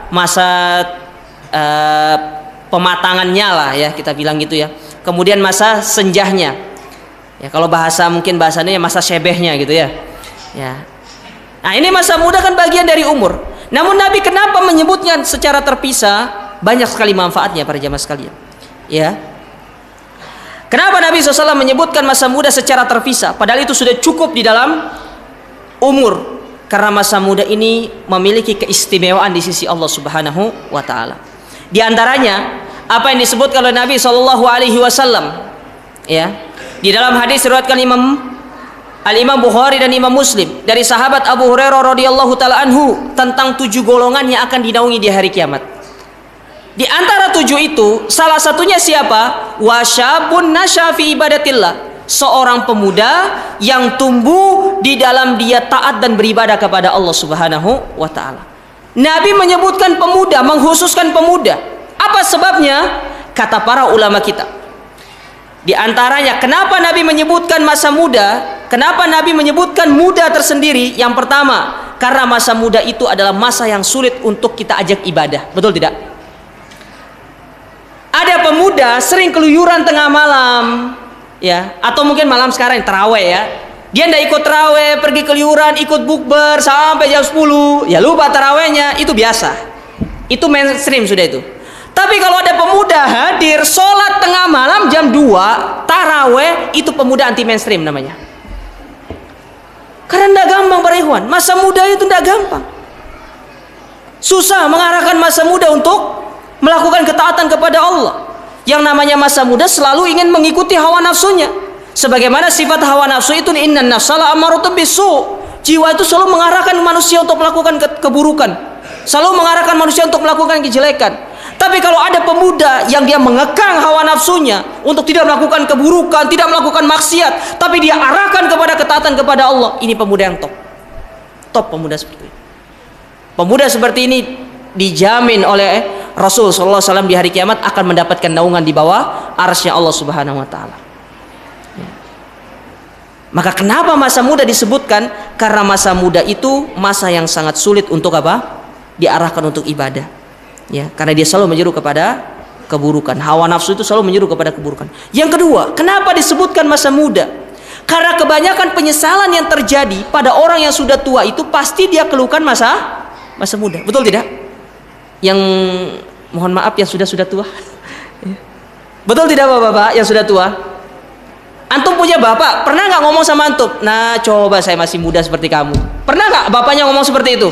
pematangannya lah ya, kita bilang gitu ya. Kemudian masa senjahnya. Ya, kalau mungkin bahasanya masa syebehnya gitu ya. Ya. Nah, ini masa muda kan bagian dari umur. Namun Nabi kenapa menyebutnya secara terpisah? Banyak sekali manfaatnya para jamaah sekalian. Ya. Kenapa Nabi SAW menyebutkan masa muda secara terpisah? Padahal itu sudah cukup di dalam umur. Karena masa muda ini memiliki keistimewaan di sisi Allah Subhanahu wa taala. Di antaranya apa yang disebutkan oleh Nabi SAW. Ya. Di dalam hadis riwayatkan Al-Imam Bukhari dan Imam Muslim dari sahabat Abu Hurairah radhiyallahu taala anhu tentang 7 golongan yang akan dinaungi di hari kiamat. Di antara 7 itu salah satunya siapa? Wasyabun nasya fi ibadatillah, seorang pemuda yang tumbuh di dalam dia taat dan beribadah kepada Allah Subhanahu wa taala. Nabi menyebutkan pemuda, mengkhususkan pemuda. Apa sebabnya? Kata para ulama kita. Di antaranya kenapa Nabi menyebutkan masa muda? Kenapa Nabi menyebutkan muda tersendiri? Yang pertama, karena masa muda itu adalah masa yang sulit untuk kita ajak ibadah. Betul tidak? Ada pemuda sering keluyuran tengah malam, ya, atau mungkin malam sekarang taraweh ya. Dia tidak ikut taraweh, pergi keluyuran, ikut bukber sampai jam 10. Ya lupa tarawehnya, itu biasa. Itu mainstream sudah itu. Tapi kalau ada pemuda hadir sholat tengah malam jam 2 taraweh, itu pemuda anti mainstream namanya. Karena tidak gampang para ikhwan, masa muda itu tidak gampang. Susah mengarahkan masa muda untuk melakukan ketaatan kepada Allah. Yang namanya masa muda selalu ingin mengikuti hawa nafsunya. Sebagaimana sifat hawa nafsu itu, innan nafsa la'ammaratun bisu'. Jiwa itu selalu mengarahkan manusia untuk melakukan keburukan, selalu mengarahkan manusia untuk melakukan kejelekan. Tapi kalau ada pemuda yang dia mengekang hawa nafsunya untuk tidak melakukan keburukan, tidak melakukan maksiat, tapi dia arahkan kepada ketaatan kepada Allah, ini pemuda yang top. Top pemuda seperti ini. Pemuda seperti ini dijamin oleh Rasul sallallahu alaihi wasallam di hari kiamat akan mendapatkan naungan di bawah arsy Allah Subhanahu wa taala. Ya. Maka kenapa masa muda disebutkan? Karena masa muda itu masa yang sangat sulit untuk apa? diarahkan untuk ibadah. Ya, karena dia selalu menyeru kepada keburukan. Hawa nafsu itu selalu menyeru kepada keburukan. Yang kedua, kenapa disebutkan masa muda? Karena kebanyakan penyesalan yang terjadi pada orang yang sudah tua itu pasti dia keluhkan masa muda. Betul tidak? Yang mohon maaf yang sudah tua. Betul tidak bapak-bapak yang sudah tua? Antum punya bapak, pernah nggak ngomong sama antum? Nah, coba saya masih muda seperti kamu. Pernah nggak bapaknya ngomong seperti itu?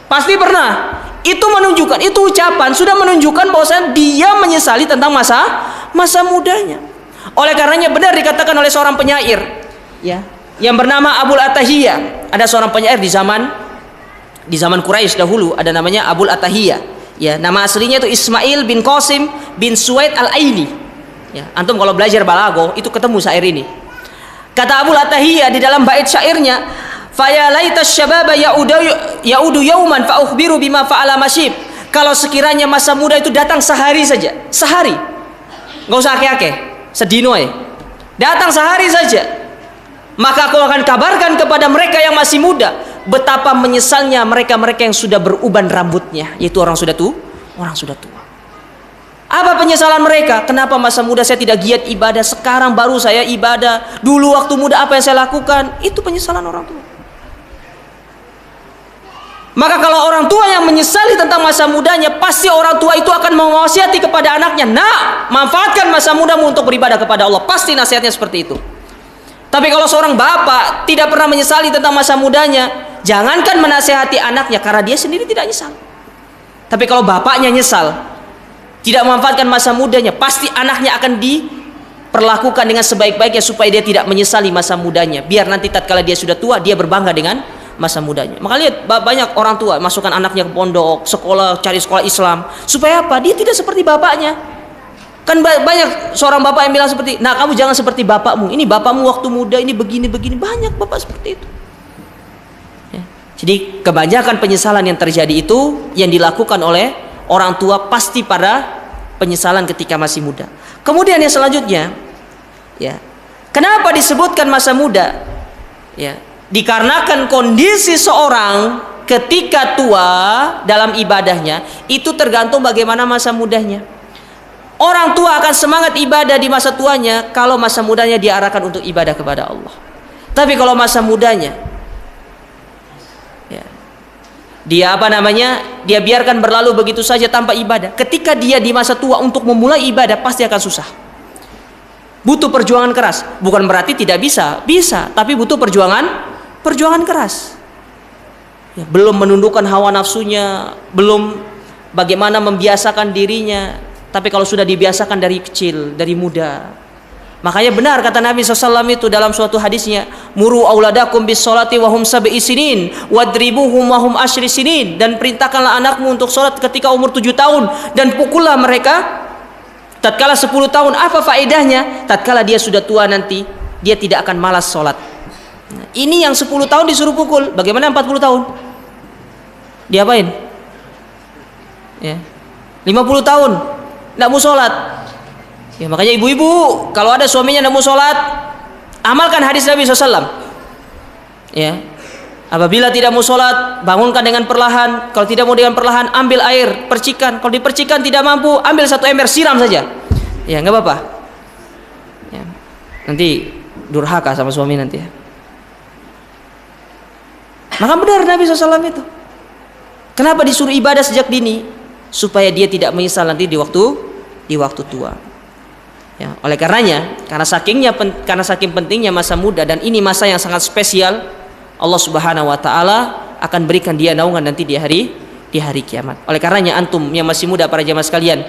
Pasti pernah. Itu menunjukkan, itu ucapan sudah menunjukkan bahwa dia menyesali tentang masa mudanya. Oleh karenanya benar dikatakan oleh seorang penyair, ya, yang bernama Abul Atahiyah. Ada seorang penyair di zaman Quraisy dahulu, ada namanya Abul Atahiyah. Ya, nama aslinya itu Ismail bin Qasim bin Suwaid al-Aini. Ya, antum kalau belajar balago itu ketemu syair ini. Kata Abul Atahiyah di dalam bait syairnya, fa ya laitas syababa yaudu yauman fa ukhbiru bima fa'ala masyib. Kalau sekiranya masa muda itu datang sehari saja, sehari, nggak usah ake-ake, sedino ya, datang sehari saja, maka aku akan kabarkan kepada mereka yang masih muda betapa menyesalnya mereka-mereka yang sudah beruban rambutnya, yaitu orang sudah tua. Apa penyesalan mereka? Kenapa masa muda saya tidak giat ibadah, sekarang baru saya ibadah, dulu waktu muda apa yang saya lakukan? Itu penyesalan orang tua. Maka kalau orang tua yang menyesali tentang masa mudanya, pasti orang tua itu akan mewasiati kepada anaknya, "Nak, manfaatkan masa mudamu untuk beribadah kepada Allah." Pasti nasihatnya seperti itu. Tapi kalau seorang bapak tidak pernah menyesali tentang masa mudanya, jangankan menasihati anaknya, karena dia sendiri tidak nyesal. Tapi kalau bapaknya nyesal, tidak memanfaatkan masa mudanya, pasti anaknya akan diperlakukan dengan sebaik-baiknya supaya dia tidak menyesali masa mudanya. Biar nanti tatkala dia sudah tua, dia berbangga dengan masa mudanya. Maka lihat banyak orang tua masukkan anaknya ke pondok, sekolah, cari sekolah Islam. Supaya apa? Dia tidak seperti bapaknya. Kan banyak seorang bapak yang bilang seperti, "Nah, kamu jangan seperti bapakmu. Ini bapakmu waktu muda, ini begini. Banyak bapak seperti itu. Ya. Jadi kebanyakan penyesalan yang terjadi itu yang dilakukan oleh orang tua pasti pada penyesalan ketika masih muda. Kemudian yang selanjutnya, ya, kenapa disebutkan masa muda? Ya, dikarenakan kondisi seorang ketika tua dalam ibadahnya itu tergantung bagaimana masa mudanya. Orang tua akan semangat ibadah di masa tuanya kalau masa mudanya diarahkan untuk ibadah kepada Allah. Tapi kalau masa mudanya, ya, dia dia biarkan berlalu begitu saja tanpa ibadah. Ketika dia di masa tua untuk memulai ibadah pasti akan susah. Butuh perjuangan keras. Bukan berarti tidak bisa, tapi butuh perjuangan keras. Ya, belum menundukkan hawa nafsunya, belum bagaimana membiasakan dirinya. Tapi kalau sudah dibiasakan dari kecil, dari muda, makanya benar kata Nabi SAW itu dalam suatu hadisnya, muru auladakum bis sholati wahum sab'i sinin wadribuhum wahum ashri sinin, dan perintahkanlah anakmu untuk sholat ketika umur 7 tahun dan pukullah mereka tatkala 10 tahun. Apa faedahnya? Tatkala dia sudah tua nanti dia tidak akan malas sholat. Nah, ini yang 10 tahun disuruh pukul, bagaimana 40 tahun diapain? Ya, 50 tahun tidak mau sholat. Ya, makanya ibu-ibu kalau ada suaminya tidak mau sholat, amalkan hadis Nabi SAW. Ya, apabila tidak mau sholat, bangunkan dengan perlahan. Kalau tidak mau dengan perlahan, ambil air, percikan. Kalau dipercikan tidak mampu, ambil 1 ember, siram saja. Ya, nggak apa-apa. Ya, nanti durhaka sama suami nanti. Ya. Maka benar Nabi SAW itu. Kenapa disuruh ibadah sejak dini? Supaya dia tidak menyesal nanti di waktu tua. Ya, oleh karenanya, karena saking pentingnya masa muda dan ini masa yang sangat spesial, Allah Subhanahu wa taala akan berikan dia naungan nanti di hari kiamat. Oleh karenanya antum yang masih muda, para jamaah sekalian,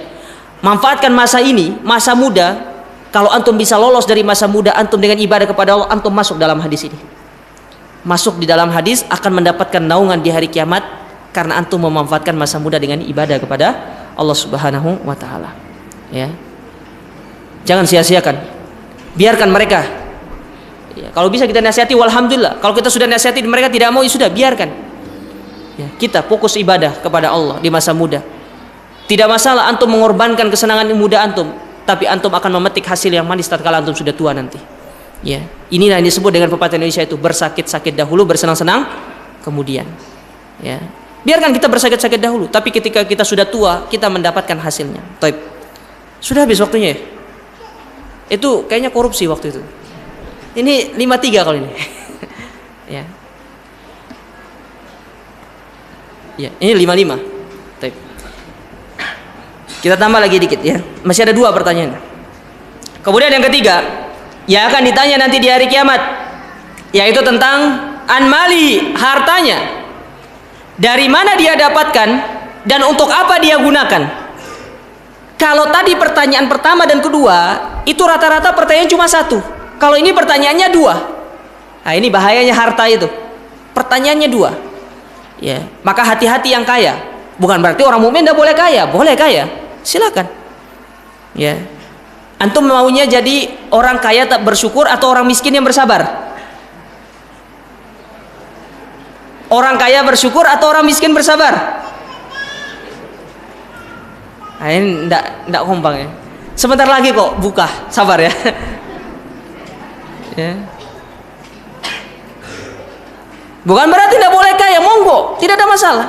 manfaatkan masa ini, masa muda. Kalau antum bisa lolos dari masa muda antum dengan ibadah kepada Allah, antum masuk dalam hadis ini. Masuk di dalam hadis akan mendapatkan naungan di hari kiamat karena antum memanfaatkan masa muda dengan ibadah kepada Allah Subhanahu wa taala. Ya. Jangan sia-siakan. Biarkan mereka. Ya, kalau bisa kita nasihati, walhamdulillah. Kalau kita sudah nasihati mereka tidak mau, ya sudah, biarkan. Ya, kita fokus ibadah kepada Allah di masa muda. Tidak masalah antum mengorbankan kesenangan muda antum, tapi antum akan memetik hasil yang manis tatkala antum sudah tua nanti. Ya, inilah yang disebut dengan pepatah Indonesia itu, bersakit-sakit dahulu, bersenang-senang kemudian. Ya. Biarkan kita bersakit-sakit dahulu, tapi ketika kita sudah tua, kita mendapatkan hasilnya. Taib. Sudah habis waktunya ya? Itu kayaknya korupsi waktu itu. Ini 53 kalau ini. Ya. Ya, ini 55. Taib. Kita tambah lagi dikit ya. Masih ada 2 pertanyaan. Kemudian yang ketiga, yang akan ditanya nanti di hari kiamat, yaitu tentang anmali, hartanya. Dari mana dia dapatkan dan untuk apa dia gunakan? Kalau tadi pertanyaan pertama dan kedua itu rata-rata pertanyaan cuma 1. Kalau ini pertanyaannya 2. Nah, ini bahayanya harta itu. Pertanyaannya 2. Ya, maka hati-hati yang kaya. Bukan berarti orang mukmin tidak boleh kaya, boleh kaya. Silakan. Ya. Antum maunya jadi orang kaya tak bersyukur atau orang miskin yang bersabar? Orang kaya bersyukur atau orang miskin bersabar? Nah, ini enggak kompak ya. Sebentar lagi kok buka, sabar ya. Ya. Bukan berarti tidak boleh kaya, monggo, tidak ada masalah.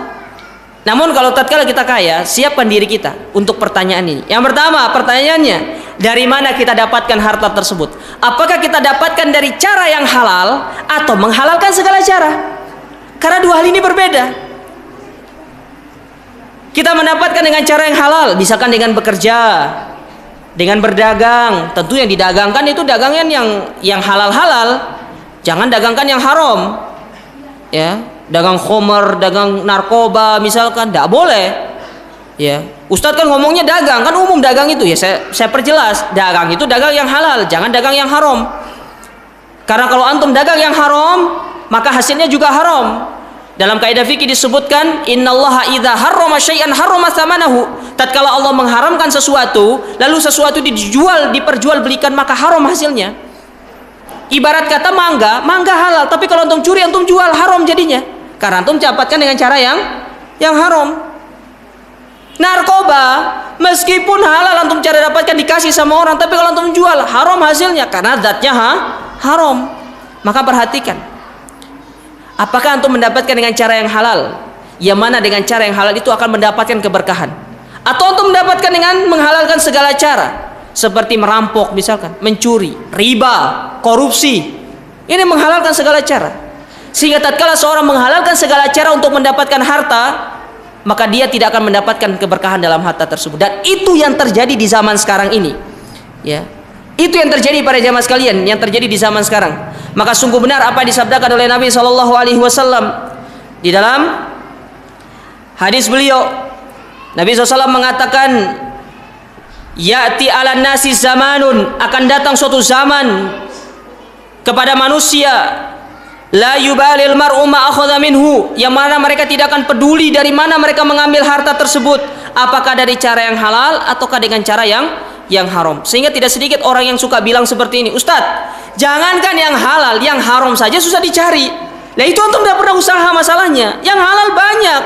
Namun kalau tatkala kita kaya, siapkan diri kita untuk pertanyaan ini. Yang pertama, pertanyaannya, dari mana kita dapatkan harta tersebut? Apakah kita dapatkan dari cara yang halal atau menghalalkan segala cara? Karena 2 hal ini berbeda. Kita mendapatkan dengan cara yang halal, misalkan dengan bekerja, dengan berdagang. Tentu yang didagangkan itu dagangan yang halal-halal. Jangan dagangkan yang haram. Ya, dagang khomer, dagang narkoba misalkan, tidak boleh. Ya, Ustadz kan ngomongnya dagang, kan umum dagang itu ya. Saya perjelas, dagang itu dagang yang halal, jangan dagang yang haram. Karena kalau antum dagang yang haram, maka hasilnya juga haram. Dalam kaidah fikih disebutkan, innallaha idza harrama syai'an harrama tsamanahu. Tatkala Allah mengharamkan sesuatu, lalu sesuatu diperjualbelikan, maka haram hasilnya. Ibarat kata mangga halal, tapi kalau antum curi, antum jual, haram jadinya. Karena antum dapatkan dengan cara yang haram. Narkoba, meskipun halal antum cara dapatkan dikasih sama orang, tapi kalau antum jual, haram hasilnya karena zatnya haram. Maka perhatikan, apakah antum mendapatkan dengan cara yang halal? Yang mana dengan cara yang halal itu akan mendapatkan keberkahan? Atau antum mendapatkan dengan menghalalkan segala cara, seperti merampok misalkan, mencuri, riba, korupsi. Ini menghalalkan segala cara. Sehingga tatkala seorang menghalalkan segala cara untuk mendapatkan harta, maka dia tidak akan mendapatkan keberkahan dalam harta tersebut. Dan itu yang terjadi di zaman sekarang ini. Ya. Itu yang terjadi pada jamaah sekalian, yang terjadi di zaman sekarang. Maka sungguh benar apa yang disabdakan oleh Nabi SAW di dalam hadis beliau. Nabi SAW mengatakan, ya'ti 'alan nasi zamanun, akan datang suatu zaman kepada manusia, la yubalil mar'u ma akhadha minhu, yang mana mereka tidak akan peduli dari mana mereka mengambil harta tersebut, apakah dari cara yang halal ataukah dengan cara yang haram. Sehingga tidak sedikit orang yang suka bilang seperti ini, Ustadz, jangankan yang halal, yang haram saja susah dicari. Nah itu antum tidak pernah usaha masalahnya. Yang halal banyak.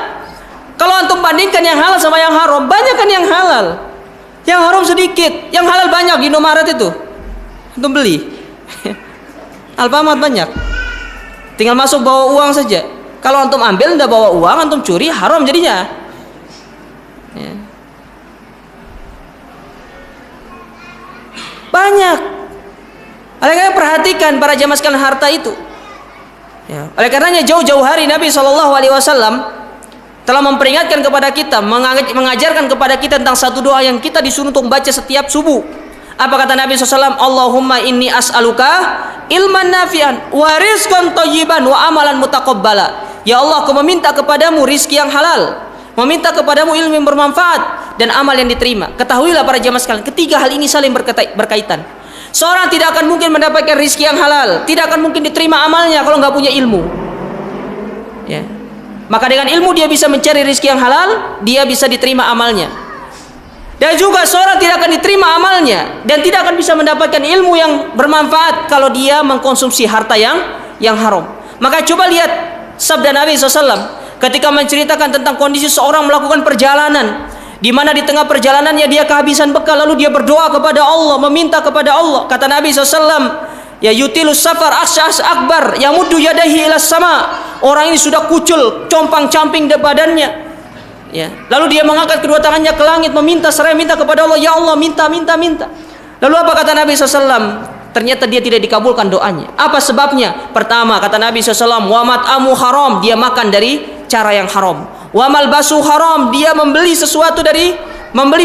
Kalau antum bandingkan yang halal sama yang haram, banyak kan yang halal, yang haram sedikit. Yang halal banyak. Di Indomaret itu antum beli Alfamart banyak, tinggal masuk bawa uang saja. Kalau antum ambil tidak bawa uang, antum curi, haram jadinya. Ya. Banyak. Oleh karena perhatikan para jamaah sekalian harta itu. Ya. Oleh karenanya jauh-jauh hari Nabi SAW telah memperingatkan kepada kita, mengajarkan kepada kita tentang satu doa yang kita disuruh untuk membaca setiap subuh. Apa kata Nabi SAW? Allahumma inni as'aluka ilman nafi'an wa rizqan thayyiban wa amalan mutaqabbala. Ya Allah, aku meminta kepadamu rizki yang halal, meminta kepadamu ilmu yang bermanfaat dan amal yang diterima. Ketahuilah para jamaah sekalian, ketiga hal ini saling berkaitan. Seorang tidak akan mungkin mendapatkan rizki yang halal, tidak akan mungkin diterima amalnya kalau nggak punya ilmu. Ya. Maka dengan ilmu dia bisa mencari rizki yang halal, dia bisa diterima amalnya. Dan juga seorang tidak akan diterima amalnya dan tidak akan bisa mendapatkan ilmu yang bermanfaat kalau dia mengkonsumsi harta yang haram. Maka coba lihat sabda Nabi SAW ketika menceritakan tentang kondisi seorang melakukan perjalanan, di mana di tengah perjalanannya dia kehabisan bekal, lalu dia berdoa kepada Allah, meminta kepada Allah. Kata Nabi SAW, ya yutilus safar asyas akbar yamuddu yadahi ilas sama orang ini sudah kucul, compang-camping badannya. Ya. Lalu dia mengangkat kedua tangannya ke langit meminta, seraya minta kepada Allah, ya Allah, minta. Lalu apa kata Nabi SAW? Ternyata dia tidak dikabulkan doanya. Apa sebabnya? Pertama, kata Nabi SAW, wa mat'amu haram, dia makan dari cara yang haram. Wa malbasu haram, dia membeli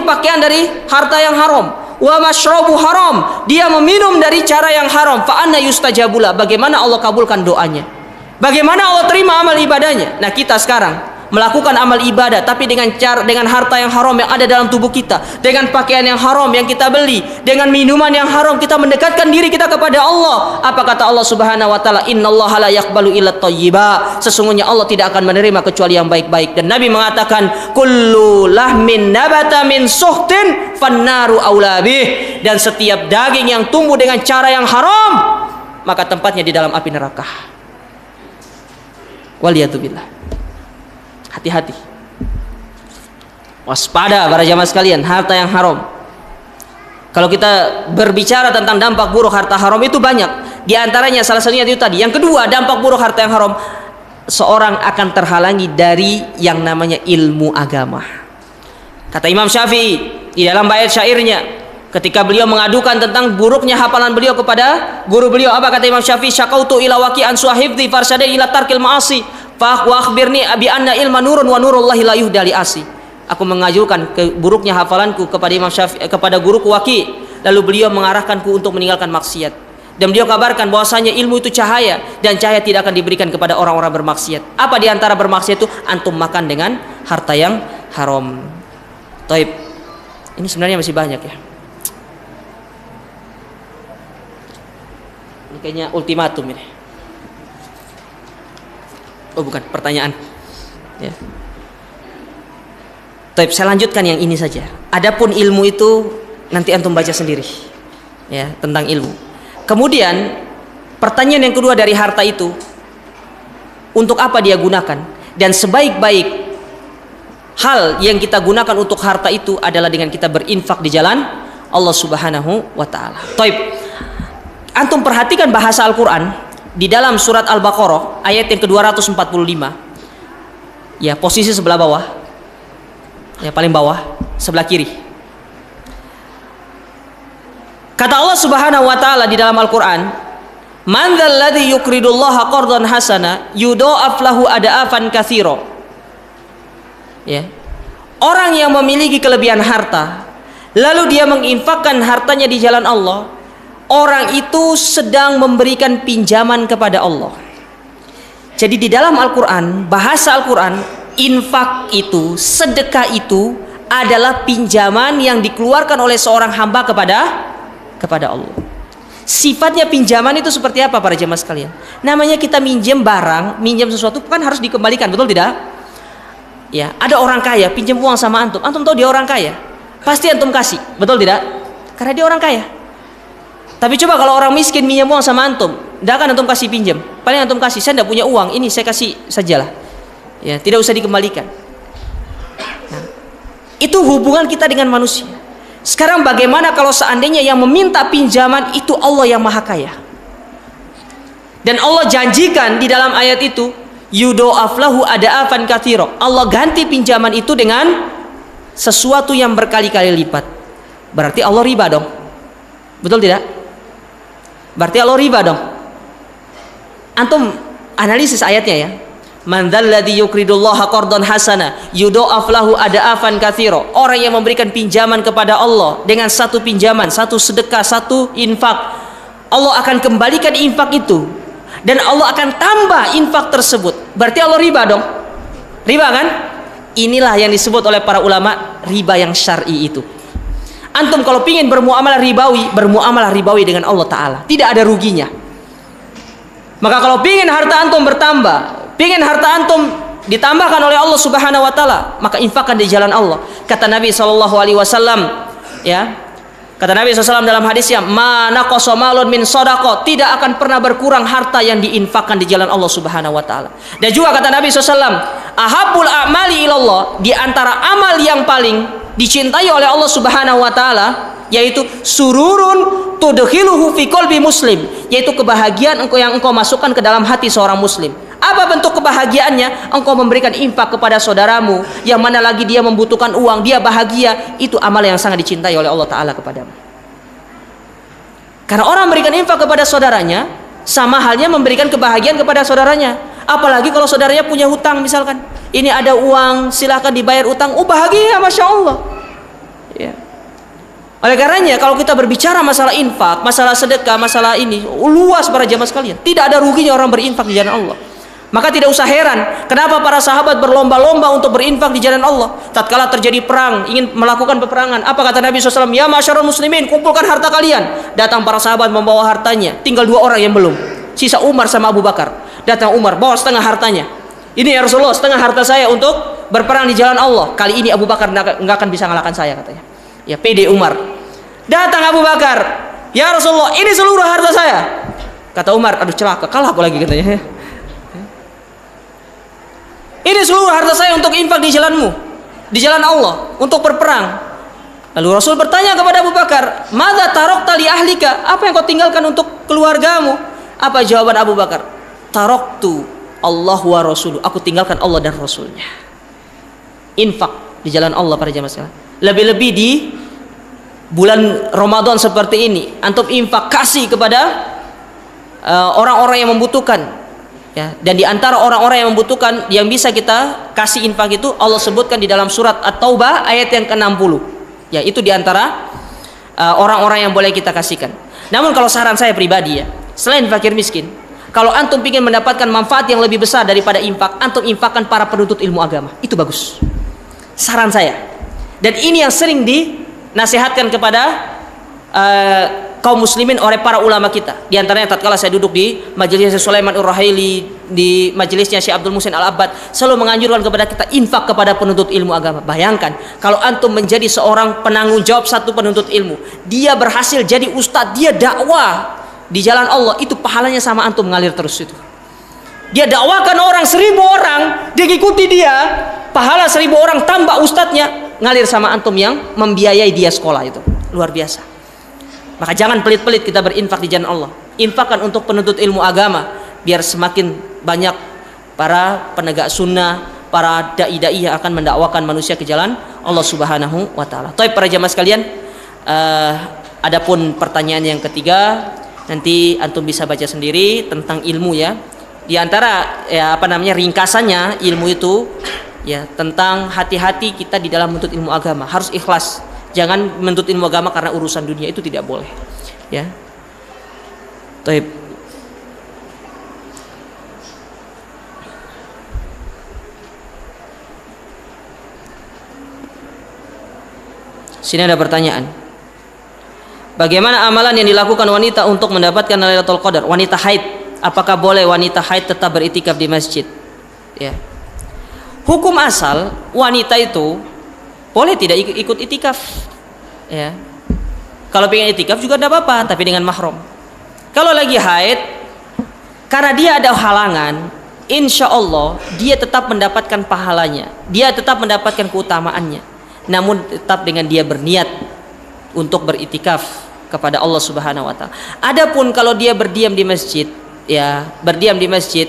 pakaian dari harta yang haram. Wa mashrabu haram, dia meminum dari cara yang haram. Fa anna yustajabula, bagaimana Allah kabulkan doanya? Bagaimana Allah terima amal ibadahnya? Nah, kita sekarang melakukan amal ibadah tapi dengan harta yang haram yang ada dalam tubuh kita, dengan pakaian yang haram yang kita beli, dengan minuman yang haram, kita mendekatkan diri kita kepada Allah. Apa kata Allah Subhanahu wa taala? Innallaha la yaqbalu illa thayyiba. Sesungguhnya Allah tidak akan menerima kecuali yang baik-baik. Dan Nabi mengatakan, kullu lahmin nabata min suhtin fannaru aula bih. Dan setiap daging yang tumbuh dengan cara yang haram, maka tempatnya di dalam api neraka. Waliyatubillah. Hati-hati, waspada para jamaah sekalian, harta yang haram. Kalau kita berbicara tentang dampak buruk harta haram itu banyak. Di antaranya salah satunya itu tadi. Yang kedua, dampak buruk harta yang haram, seorang akan terhalangi dari yang namanya ilmu agama. Kata Imam Syafi'i di dalam bait syairnya, ketika beliau mengadukan tentang buruknya hafalan beliau kepada guru beliau, apa kata Imam Syafi'i? Syakautu ila waqi'an suhibdi farsyada ila tarkil ma'asi fa akhbirni bi anna ilma nurun wa nurullahi la yuhda li asi. Aku mengajukan buruknya hafalanku kepada Imam Syafi'i, kepada guruku Waqi', lalu beliau mengarahkanku untuk meninggalkan maksiat. Dan beliau kabarkan bahwasanya ilmu itu cahaya, dan cahaya tidak akan diberikan kepada orang-orang bermaksiat. Apa di antara bermaksiat itu? Antum makan dengan harta yang haram. Taib. Ini sebenarnya masih banyak ya. Ini kayaknya ultimatum ini. Oh bukan, pertanyaan. Ya. Taib, saya lanjutkan yang ini saja. Adapun ilmu itu nanti antum baca sendiri. Ya, tentang ilmu. Kemudian pertanyaan yang kedua dari harta itu, untuk apa dia gunakan? Dan sebaik-baik hal yang kita gunakan untuk harta itu adalah dengan kita berinfak di jalan Allah Subhanahu wa taala. Taib. Antum perhatikan bahasa Al-Qur'an di dalam surat Al-Baqarah ayat yang ke-245. Ya, posisi sebelah bawah. Ya, paling bawah, sebelah kiri. Kata Allah Subhanahu wa taala di dalam Al-Qur'an, "Man dzalladzi yuqridullaha qardan hasana yudha'af lahu ada'afan katsira." Ya. Orang yang memiliki kelebihan harta, lalu dia menginfakkan hartanya di jalan Allah, orang itu sedang memberikan pinjaman kepada Allah. Jadi di dalam Al-Quran, bahasa Al-Quran, infak itu, sedekah itu adalah pinjaman yang dikeluarkan oleh seorang hamba kepada Allah. Sifatnya pinjaman itu seperti apa para jemaah sekalian? Namanya kita minjem barang, minjem sesuatu kan harus dikembalikan, betul tidak? Ya, ada orang kaya pinjam uang sama antum. Antum tahu dia orang kaya, pasti antum kasih, betul tidak? Karena dia orang kaya. Tapi coba kalau orang miskin minjem uang sama antum, tidak akan antum kasih pinjam. Paling antum kasih, saya tidak punya uang, ini saya kasih sajalah. Ya, tidak usah dikembalikan. Nah, itu hubungan kita dengan manusia. Sekarang bagaimana kalau seandainya yang meminta pinjaman itu Allah yang maha kaya? Dan Allah janjikan di dalam ayat itu, yudha'af lahu ada'afan katsira. Allah ganti pinjaman itu dengan sesuatu yang berkali-kali lipat. Berarti Allah riba dong. Betul tidak? Berarti Allah riba dong. Antum analisis ayatnya ya. Man dzalladzi yuqridullaha qardan hasana yudha'af lahu ada'afan katsira. Orang yang memberikan pinjaman kepada Allah dengan satu pinjaman, satu sedekah, satu infak, Allah akan kembalikan infak itu dan Allah akan tambah infak tersebut. Berarti Allah riba dong. Riba kan? Inilah yang disebut oleh para ulama riba yang syar'i itu. Antum kalau pingin bermuamalah ribawi dengan Allah Ta'ala, tidak ada ruginya. Maka kalau pingin harta antum bertambah, pingin harta antum ditambahkan oleh Allah Subhanahu wa taala, maka infakkan di jalan Allah. Kata Nabi SAW, ya. Kata Nabi SAW dalam hadisnya, "Ma naqasa malun min shadaqah." Tidak akan pernah berkurang harta yang diinfakkan di jalan Allah Subhanahu wa taala. Dan juga kata Nabi SAW, "Ahabbul a'mali ilallah," di antara amal yang paling dicintai oleh Allah Subhanahu wa taala yaitu sururun tudkhiluhu fi qalbi muslim, yaitu kebahagiaan yang engkau masukkan ke dalam hati seorang muslim. Apa bentuk kebahagiaannya? Engkau memberikan infak kepada saudaramu yang mana lagi dia membutuhkan uang, dia bahagia. Itu amal yang sangat dicintai oleh Allah Ta'ala kepadamu. Karena orang memberikan infak kepada saudaranya sama halnya memberikan kebahagiaan kepada saudaranya. Apalagi kalau saudaranya punya hutang misalkan, ini ada uang, silakan dibayar utang. Oh bahagia, Masya Allah ya. Oleh karenanya kalau kita berbicara masalah infak, masalah sedekah, masalah ini luas para jamaah sekalian. Tidak ada ruginya orang berinfak di jalan Allah. Maka tidak usah heran kenapa para sahabat berlomba-lomba untuk berinfak di jalan Allah. Tatkala terjadi perang, ingin melakukan peperangan, apa kata Nabi SAW? Ya masyarul muslimin, kumpulkan harta kalian. Datang para sahabat membawa hartanya. Tinggal 2 orang yang belum. Sisa Umar sama Abu Bakar. Datang Umar, bawa setengah hartanya. Ini ya Rasulullah, setengah harta saya untuk berperang di jalan Allah. Kali ini Abu Bakar nggak akan bisa ngalahkan saya katanya. Ya pede Umar. Datang Abu Bakar, ya Rasulullah, ini seluruh harta saya. Kata Umar, aduh celaka, kalah aku lagi katanya. Ini seluruh harta saya untuk infak di jalanmu, di jalan Allah, untuk berperang. Lalu Rasul bertanya kepada Abu Bakar, "Madza tarakta li ahlika?" Apa yang kau tinggalkan untuk keluargamu? Apa jawaban Abu Bakar? "Taraktu Allah wa Rasuluh." Aku tinggalkan Allah dan Rasulnya. Infak di jalan Allah para jamaah sekalian. Lebih-lebih di bulan Ramadan seperti ini, antum infak kasih kepada orang-orang yang membutuhkan. Ya, dan di antara orang-orang yang membutuhkan yang bisa kita kasih infak itu Allah sebutkan di dalam surat At-Taubah ayat yang ke-60. Ya, itu di antara orang-orang yang boleh kita kasihkan. Namun kalau saran saya pribadi ya, selain fakir miskin, kalau antum ingin mendapatkan manfaat yang lebih besar daripada infak, antum infakkan para penuntut ilmu agama. Itu bagus. Saran saya. Dan ini yang sering dinasihatkan kepada kaum muslimin oleh para ulama kita. Di antaranya tatkala saya duduk di majelisnya Sulaiman Ar-Ruhaili, di majelisnya Syekh Abdul Muhsin Al-Abbad, selalu menganjurkan kepada kita infak kepada penuntut ilmu agama. Bayangkan kalau antum menjadi seorang penanggung jawab satu penuntut ilmu, dia berhasil jadi ustadz, dia dakwah di jalan Allah, itu pahalanya sama antum mengalir terus itu. Dia dakwakan orang 1000 orang, dia ikuti dia, pahala 1000 orang tambah ustadznya, ngalir sama antum yang membiayai dia sekolah. Itu luar biasa. Maka jangan pelit-pelit kita berinfak di jalan Allah. Infakkan untuk penuntut ilmu agama, biar semakin banyak para penegak sunnah, para dai-dai yang akan mendakwakan manusia ke jalan Allah Subhanahu wa taala. Baik para jamaah sekalian, adapun pertanyaan yang ketiga, nanti antum bisa baca sendiri tentang ilmu ya. Di antara ringkasannya ilmu itu ya tentang hati-hati kita di dalam menuntut ilmu agama, harus ikhlas. Jangan menuntut ilmu agama karena urusan dunia, itu tidak boleh. Ya. Baik. Sini ada pertanyaan. Bagaimana amalan yang dilakukan wanita untuk mendapatkan Lailatul Qadar? Wanita haid, apakah boleh wanita haid tetap beritikaf di masjid? Ya. Hukum asal wanita itu boleh tidak ikut itikaf, ya. Kalau pengen itikaf juga tidak apa-apa, tapi dengan mahram. Kalau lagi haid, karena dia ada halangan, insya Allah dia tetap mendapatkan pahalanya, dia tetap mendapatkan keutamaannya. Namun tetap dengan dia berniat untuk beritikaf kepada Allah Subhanahu Wa Taala. Adapun kalau dia berdiam di masjid, ya berdiam di masjid,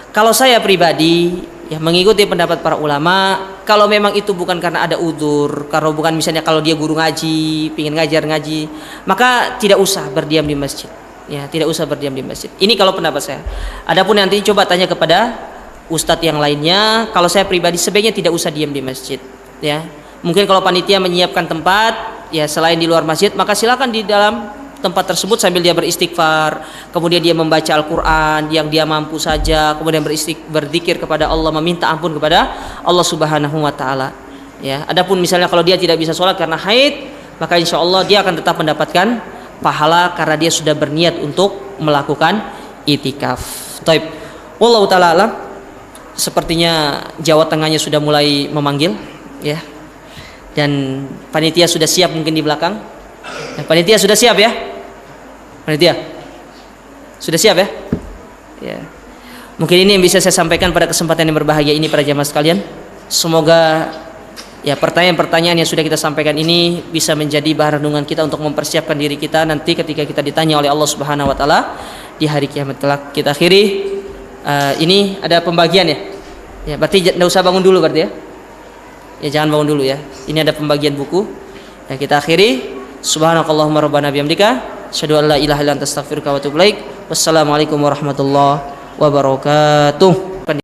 kalau saya pribadi ya mengikuti pendapat para ulama, kalau memang itu bukan karena ada udzur, kalau bukan misalnya kalau dia guru ngaji, pingin ngajar ngaji, maka tidak usah berdiam di masjid. Ya, tidak usah berdiam di masjid. Ini kalau pendapat saya. Adapun nanti coba tanya kepada ustadz yang lainnya. Kalau saya pribadi sebaiknya tidak usah diam di masjid. Ya, mungkin kalau panitia menyiapkan tempat, ya selain di luar masjid, maka silakan di dalam tempat tersebut sambil dia beristighfar, kemudian dia membaca Al-Quran yang dia mampu saja, kemudian berzikir kepada Allah, meminta ampun kepada Allah Subhanahu Wa Taala. Ya, adapun misalnya kalau dia tidak bisa sholat karena haid, maka insya Allah dia akan tetap mendapatkan pahala karena dia sudah berniat untuk melakukan itikaf. Taib. Wallahu taala alam. Sepertinya Jawa Tengahnya sudah mulai memanggil, ya. Dan panitia sudah siap mungkin di belakang. Ya, panitia sudah siap ya? Panitia sudah siap ya? Ya. Mungkin ini yang bisa saya sampaikan pada kesempatan yang berbahagia ini para jamaah sekalian. Semoga ya pertanyaan-pertanyaan yang sudah kita sampaikan ini bisa menjadi bahan renungan kita untuk mempersiapkan diri kita nanti ketika kita ditanya oleh Allah Subhanahu Wa Taala di hari kiamat kelak. Kita akhiri Ini ada pembagian ya. Ya, berarti tidak usah bangun dulu berarti ya. Ya, jangan bangun dulu ya. Ini ada pembagian buku. Ya, kita akhiri. Subhanakallahumma rabbana bihamdika asyhadu an la ilaha illa anta astaghfiruka wa atubu ilaik. Wassalamualaikum warahmatullahi wabarakatuh.